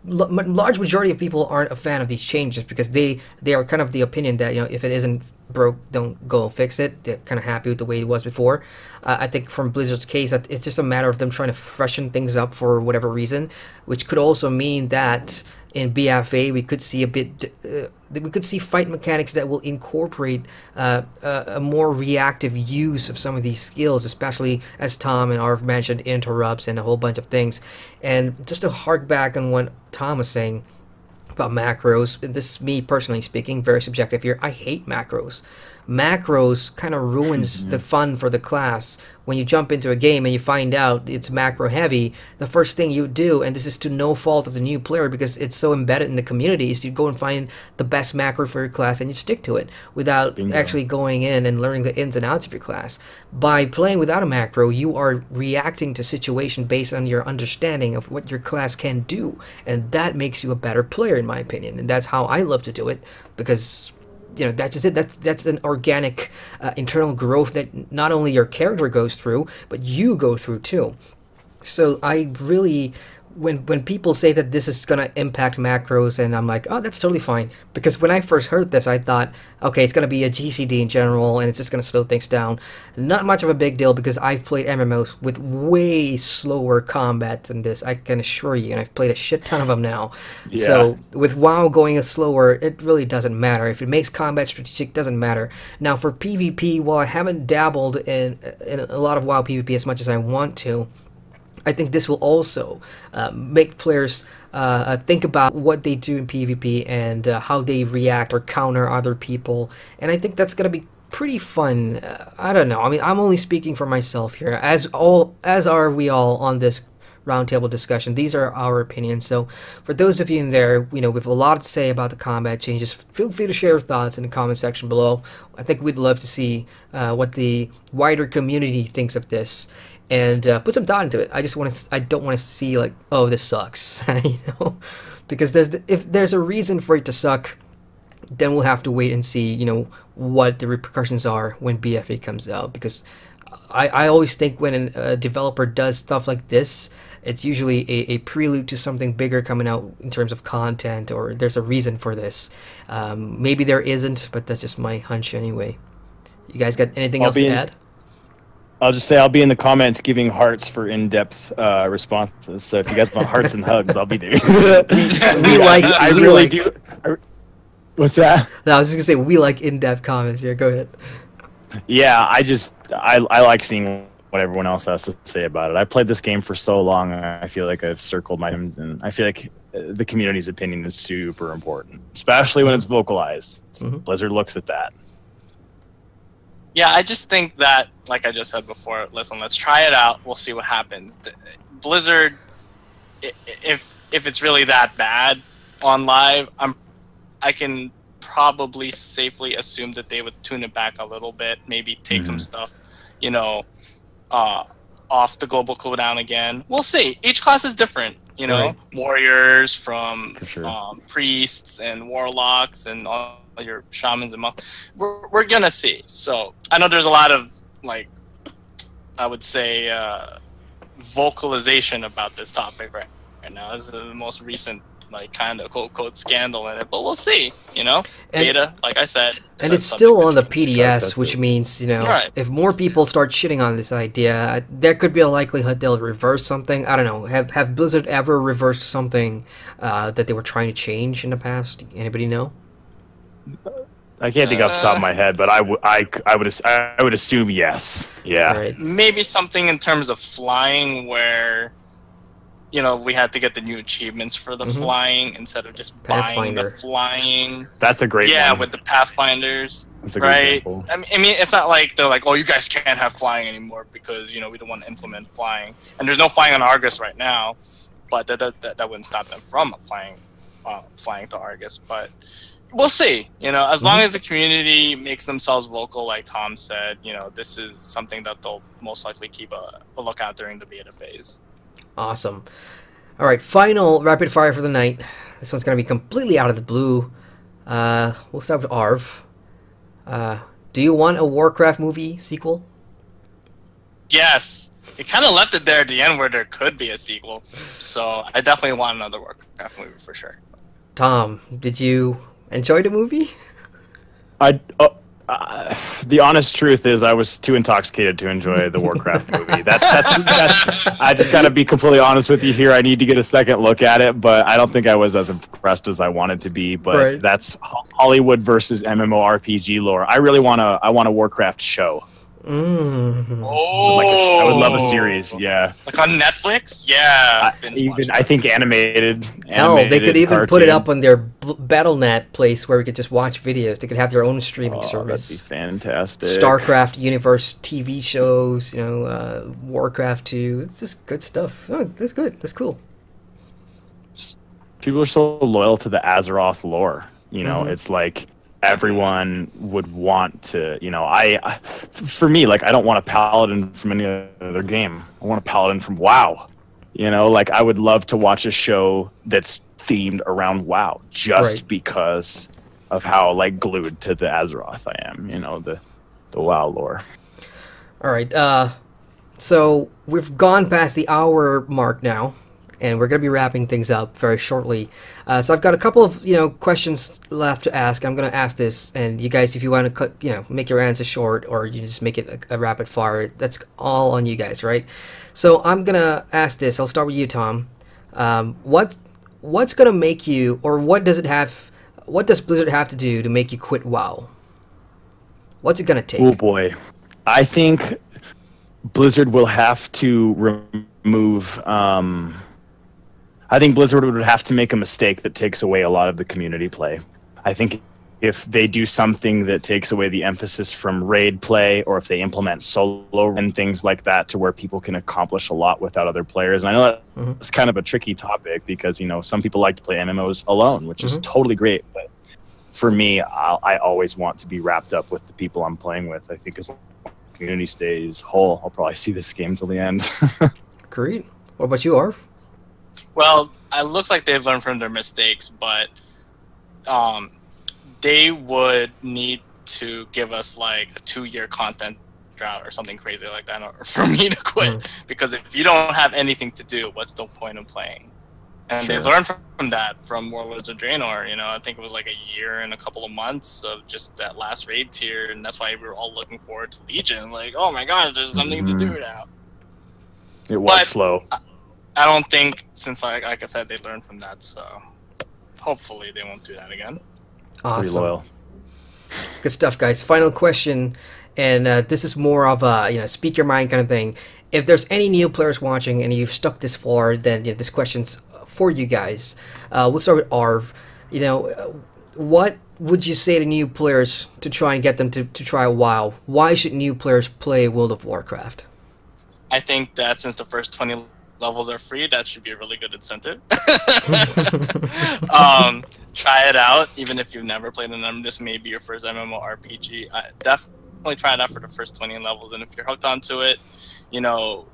large majority of people aren't a fan of these changes because they are kind of the opinion that, you know, if it isn't broke, don't go fix it. They're kind of happy with the way it was before. I think from Blizzard's case, that it's just a matter of them trying to freshen things up for whatever reason, which could also mean that in BFA we could see we could see fight mechanics that will incorporate a more reactive use of some of these skills, especially as Tom and Arv mentioned, interrupts and a whole bunch of things. And just to hark back on what Tom was saying about macros, this is me personally speaking, very subjective here, I hate macros. Macros kind of ruins the fun for the class. When you jump into a game and you find out it's macro heavy, the first thing you do, and this is to no fault of the new player because it's so embedded in the community, is you go and find the best macro for your class and you stick to it without actually going in and learning the ins and outs of your class. By playing without a macro, you are reacting to situation based on your understanding of what your class can do, and that makes you a better player in my opinion. And that's how I love to do it, because you know, that's just it. That's an organic internal growth that not only your character goes through, but you go through too. So I really, when people say that this is going to impact macros, and I'm like, oh, that's totally fine. Because when I first heard this, I thought, okay, it's going to be a GCD in general, and it's just going to slow things down. Not much of a big deal, because I've played MMOs with way slower combat than this, I can assure you, and I've played a shit ton of them now. Yeah. So with WoW going slower, it really doesn't matter. If it makes combat strategic, doesn't matter. Now for PvP, while I haven't dabbled in a lot of WoW PvP as much as I want to, I think this will also make players think about what they do in PvP and how they react or counter other people. And I think that's going to be pretty fun. I don't know. I mean, I'm only speaking for myself here, as are we all on this roundtable discussion. These are our opinions. So for those of you in there, you know, with a lot to say about the combat changes, feel free to share your thoughts in the comment section below. I think we'd love to see what the wider community thinks of this. And put some thought into it. I don't want to see like, oh, this sucks, you know, because if there's a reason for it to suck, then we'll have to wait and see, you know, what the repercussions are when BFA comes out. Because I always think when a developer does stuff like this, it's usually a prelude to something bigger coming out in terms of content, or there's a reason for this. Maybe there isn't, but that's just my hunch anyway. You guys got anything else to add? I'll just say I'll be in the comments giving hearts for in-depth responses. So if you guys want hearts and hugs, I'll be there. I really do. What's that? No, I was just gonna say we like in-depth comments here. Go ahead. Yeah, I like seeing what everyone else has to say about it. I played this game for so long, I feel like I've circled my items, and I feel like the community's opinion is super important, especially when it's vocalized. Blizzard looks at that. Yeah, I just think that, like I just said before, listen, let's try it out. We'll see what happens. Blizzard, if it's really that bad on live, I can probably safely assume that they would tune it back a little bit, maybe take some stuff, you know, off the global cooldown again. We'll see. Each class is different, you know. Right. Warriors from priests and warlocks and all your shamans and monks. We're gonna see. So I know there's a lot of, like, I would say vocalization about this topic right now. This is the most recent, like, kind of quote scandal in it, but we'll see, you know. Beta, like I said, and it's still on the PDS, which means, you know, if more people start shitting on this idea, there could be a likelihood they'll reverse something. I don't know. Have Blizzard ever reversed something that they were trying to change in the past? Anybody know? I can't think off the top of my head, but I would assume yes. Yeah. Right. Maybe something in terms of flying, where, you know, we had to get the new achievements for the flying instead of just buying the flying. That's a great one. Yeah, with the Pathfinders. That's a great example. I mean, it's not like they're like, oh, you guys can't have flying anymore because, you know, we don't want to implement flying. And there's no flying on Argus right now, but that wouldn't stop them from applying flying to Argus. But we'll see. You know, as long as the community makes themselves vocal, like Tom said, you know, this is something that they'll most likely keep a lookout during the beta phase. Awesome. All right, final rapid fire for the night. This one's going to be completely out of the blue. We'll start with Arv. Do you want a Warcraft movie sequel? Yes. It kind of left it there at the end where there could be a sequel. So I definitely want another Warcraft movie for sure. Tom, did you enjoy the movie? The honest truth is I was too intoxicated to enjoy the Warcraft movie. That's I just got to be completely honest with you here. I need to get a second look at it, but I don't think I was as impressed as I wanted to be. But that's Hollywood versus MMORPG lore. I really want a Warcraft show. Oh, I would love a series. Yeah, like on Netflix. Yeah, I think animated. Hell, they could even cartoon. put it up on their Battle.net place where we could just watch videos. They could have their own streaming service. That'd be fantastic. StarCraft universe TV shows, you know, Warcraft 2. It's just good stuff. Oh, that's good. That's cool. People are so loyal to the Azeroth lore. You know, it's like everyone would want to, you know, for me, like, I don't want a paladin from any other game. I want a paladin from WoW. You know, like, I would love to watch a show that's themed around WoW just because of how, like, glued to the Azeroth I am, you know, the WoW lore. All right, so we've gone past the hour mark now, and we're going to be wrapping things up very shortly. So I've got a couple of, you know, questions left to ask. I'm going to ask this, and you guys, if you want to cut, you know, make your answer short, or you just make it a rapid fire, that's all on you guys, right? So I'm going to ask this. I'll start with you, Tom. What's going to make you, or what does Blizzard have to do to make you quit WoW? What's it going to take? Oh boy. I think Blizzard will have to remove I think Blizzard would have to make a mistake that takes away a lot of the community play. I think if they do something that takes away the emphasis from raid play, or if they implement solo and things like that to where people can accomplish a lot without other players. And I know that's kind of a tricky topic because, you know, some people like to play MMOs alone, which is totally great. But for me, I always want to be wrapped up with the people I'm playing with. I think as long as the community stays whole, I'll probably see this game till the end. Great. What about you, Arv? Well, it looks like they've learned from their mistakes, but they would need to give us like a 2-year content drought or something crazy like that for me to quit. Because if you don't have anything to do, what's the point of playing? And they learned from that from Warlords of Draenor. You know, I think it was like a year and a couple of months of just that last raid tier, and that's why we were all looking forward to Legion. Like, oh my god, there's something to do now. It was slow. I don't think, since like I said, they learned from that, so hopefully they won't do that again. Awesome. Pretty loyal. Good stuff, guys. Final question, and this is more of a, you know, speak your mind kind of thing. If there's any new players watching and you've stuck this far, then, you know, this question's for you guys. We'll start with Arv. You know, what would you say to new players to try and get them to try WoW? Why should new players play World of Warcraft? I think that since the first 20 levels are free, that should be a really good incentive. Try it out, even if you've never played them. This may be your first MMORPG. Definitely try it out for the first 20 levels, and if you're hooked onto it, you know,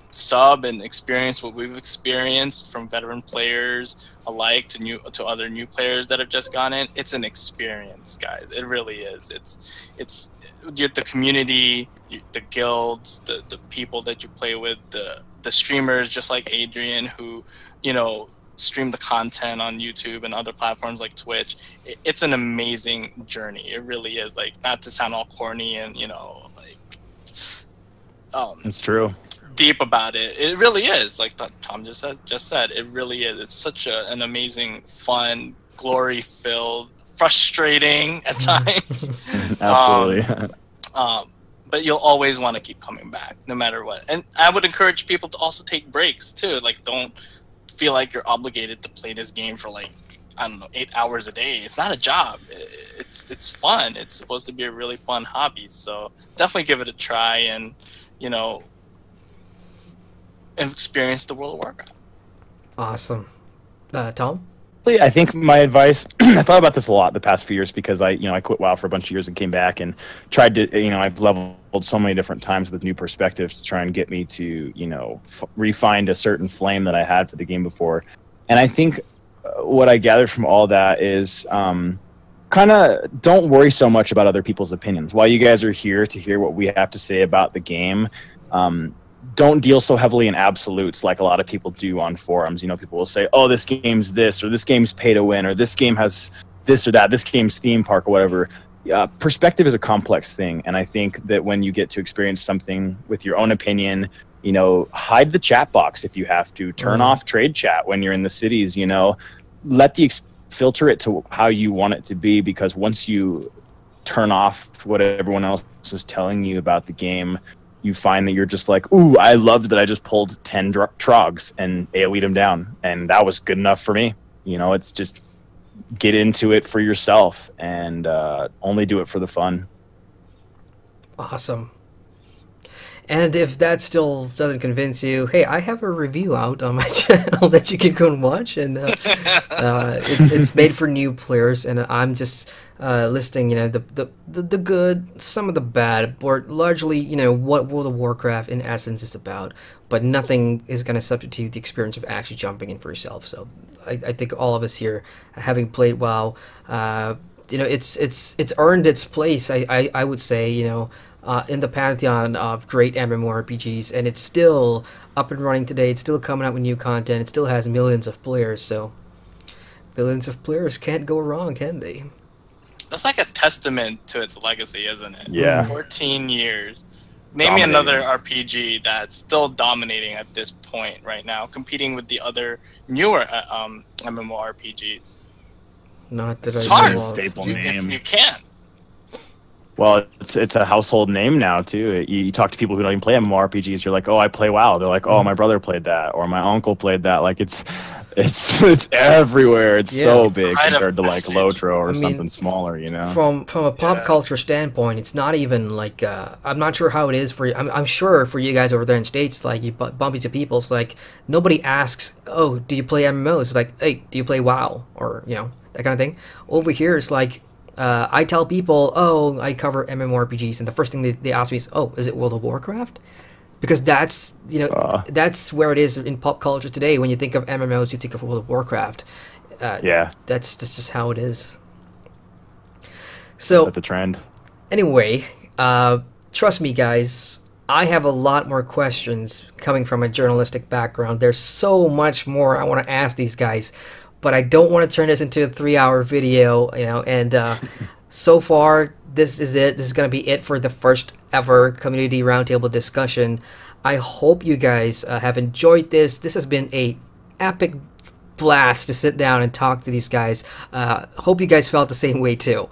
sub and experience what we've experienced from veteran players alike to other new players that have just gone in. It's an experience, guys. It really is. It's the community, the guilds, the people that you play with, the streamers just like Adrian who, you know, stream the content on YouTube and other platforms like Twitch. It's an amazing journey. It really is. Like, not to sound all corny and, you know, like it's true. Deep about it. It really is. Like Tom just said, it really is. It's such an amazing, fun, glory-filled, frustrating at times. Absolutely. But you'll always want to keep coming back, no matter what. And I would encourage people to also take breaks too. Like, don't feel like you're obligated to play this game for, like, I don't know, 8 hours a day. It's not a job. It's fun. It's supposed to be a really fun hobby. So definitely give it a try and, you know, experience the World of Warcraft. Awesome. Tom? I think my advice, I thought about this a lot the past few years because I quit WoW for a bunch of years and came back and tried to, I've leveled so many different times with new perspectives to try and get me to, refine a certain flame that I had for the game before. And I think what I gathered from all that is kind of don't worry so much about other people's opinions. While you guys are here to hear what we have to say about the game, don't deal so heavily in absolutes like a lot of people do on forums. People will say, oh, this game's this, or this game's pay to win, or this game has this or that, this game's theme park or whatever. Perspective is a complex thing, and I think that when you get to experience something with your own opinion, hide the chat box if you have to. Turn off trade chat when you're in the cities, let the filter it to how you want it to be, because once you turn off what everyone else is telling you about the game, you find that you're just like, ooh, I loved that I just pulled 10 trogs and AoE'd them down, and that was good enough for me. It's just get into it for yourself and only do it for the fun. Awesome. And if that still doesn't convince you, hey, I have a review out on my channel that you can go and watch, and it's made for new players, and I'm just listing, the good, some of the bad, or largely, what World of Warcraft in essence is about, but nothing is going to substitute the experience of actually jumping in for yourself. So I think all of us here, having played WoW, it's earned its place. I would say, in the pantheon of great MMORPGs, and it's still up and running today. It's still coming out with new content. It still has millions of players, so billions of players can't go wrong, can they? That's like a testament to its legacy, isn't it? Yeah. 14 years. Name me another RPG that's still dominating at this point right now, competing with the other newer MMORPGs. Not that it's I hard. know of. Staple If name. you can't. Well, it's a household name now too. You talk to people who don't even play MMORPGs. You're like, oh, I play WoW. They're like, oh, my brother played that, or my uncle played that. Like it's everywhere. It's so big compared to like Lotro or something smaller. From a pop culture standpoint, it's not even like I'm not sure how it is for you. I'm sure for you guys over there in States, like you bump into people. It's like nobody asks, oh, do you play MMOs? It's like, hey, do you play WoW, or that kind of thing. Over here, it's like. I tell people, oh, I cover MMORPGs, and the first thing they ask me is, oh, is it World of Warcraft? Because that's, that's where it is in pop culture today. When you think of MMOs, you think of World of Warcraft. That's just how it is. So, the trend. Anyway, trust me, guys, I have a lot more questions coming from a journalistic background. There's so much more I want to ask these guys. But I don't want to turn this into a 3-hour video, and so far, this is it. This is going to be it for the first ever community roundtable discussion. I hope you guys have enjoyed this. This has been a epic blast to sit down and talk to these guys. Hope you guys felt the same way too,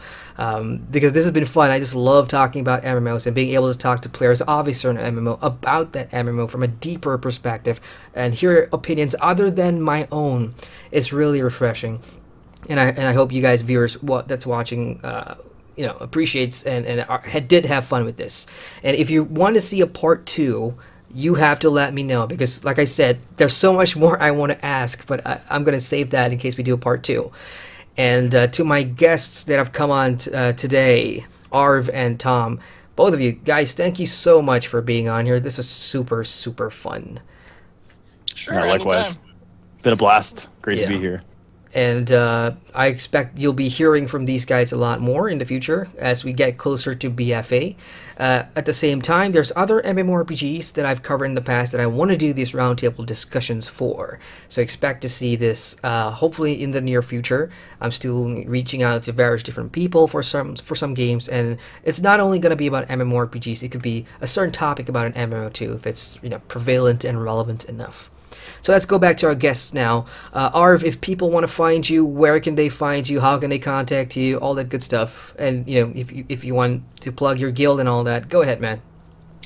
because this has been fun. I just love talking about MMOs and being able to talk to players obviously on an MMO about that MMO from a deeper perspective and hear opinions other than my own. It's really refreshing, and I hope you guys, viewers, that's watching, appreciates and did have fun with this. And if you want to see a part 2, you have to let me know, because like I said, there's so much more I want to ask, but I'm going to save that in case we do a part 2. And to my guests that have come on today, Arv and Tom, both of you guys, thank you so much for being on here. This was super, super fun. Sure, likewise. anytime. Been a blast. Great to be here. And I expect you'll be hearing from these guys a lot more in the future as we get closer to BFA. At the same time, there's other MMORPGs that I've covered in the past that I want to do these roundtable discussions for. So expect to see this hopefully in the near future. I'm still reaching out to various different people for some games, and it's not only going to be about MMORPGs. It could be a certain topic about an MMO too, if it's prevalent and relevant enough. So let's go back to our guests now. Arv, if people want to find you, where can they find you? How can they contact you? All that good stuff. And if you want to plug your guild and all that, go ahead, man.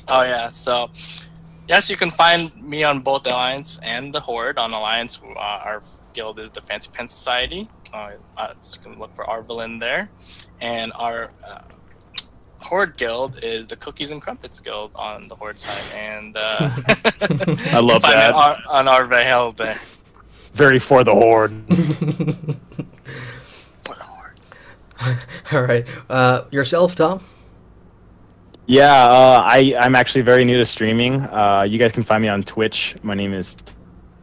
Oh yeah. So yes, you can find me on both the Alliance and the Horde. On Alliance, our guild is the Fancy Pen Society. You can look for our villain there, and our Horde guild is the Cookies and Crumpets guild on the Horde side, and I love that on our Vale there. very for the horde. All right. Yourself, Tom? Yeah, I'm actually very new to streaming. You guys can find me on Twitch. My name is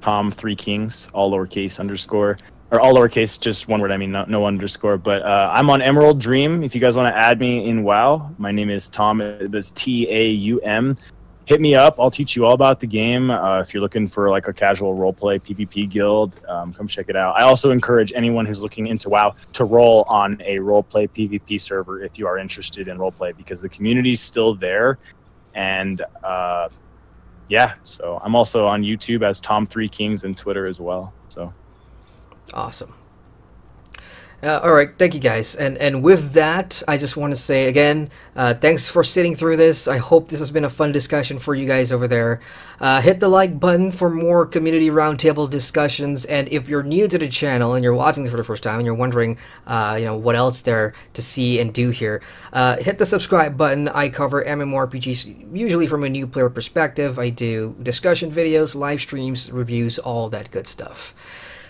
Tom3Kings, all lowercase underscore, or all lowercase, just one word. I mean, no underscore. But I'm on Emerald Dream. If you guys want to add me in WoW, my name is Tom. That's TAUM. Hit me up. I'll teach you all about the game. If you're looking for like a casual roleplay PvP guild, come check it out. I also encourage anyone who's looking into WoW to roll on a roleplay PvP server if you are interested in roleplay, because the community's still there. And yeah, so I'm also on YouTube as Tom3Kings and Twitter as well. So awesome. All right, thank you guys. And with that, I just want to say again, thanks for sitting through this. I hope this has been a fun discussion for you guys over there. Hit the like button for more community roundtable discussions. And if you're new to the channel and you're watching this for the first time and you're wondering, you know, what else there to see and do here, hit the subscribe button. I cover MMORPGs usually from a new player perspective. I do discussion videos, live streams, reviews, all that good stuff.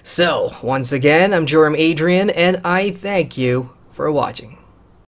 So, once again, I'm Adrian, and I thank you for watching.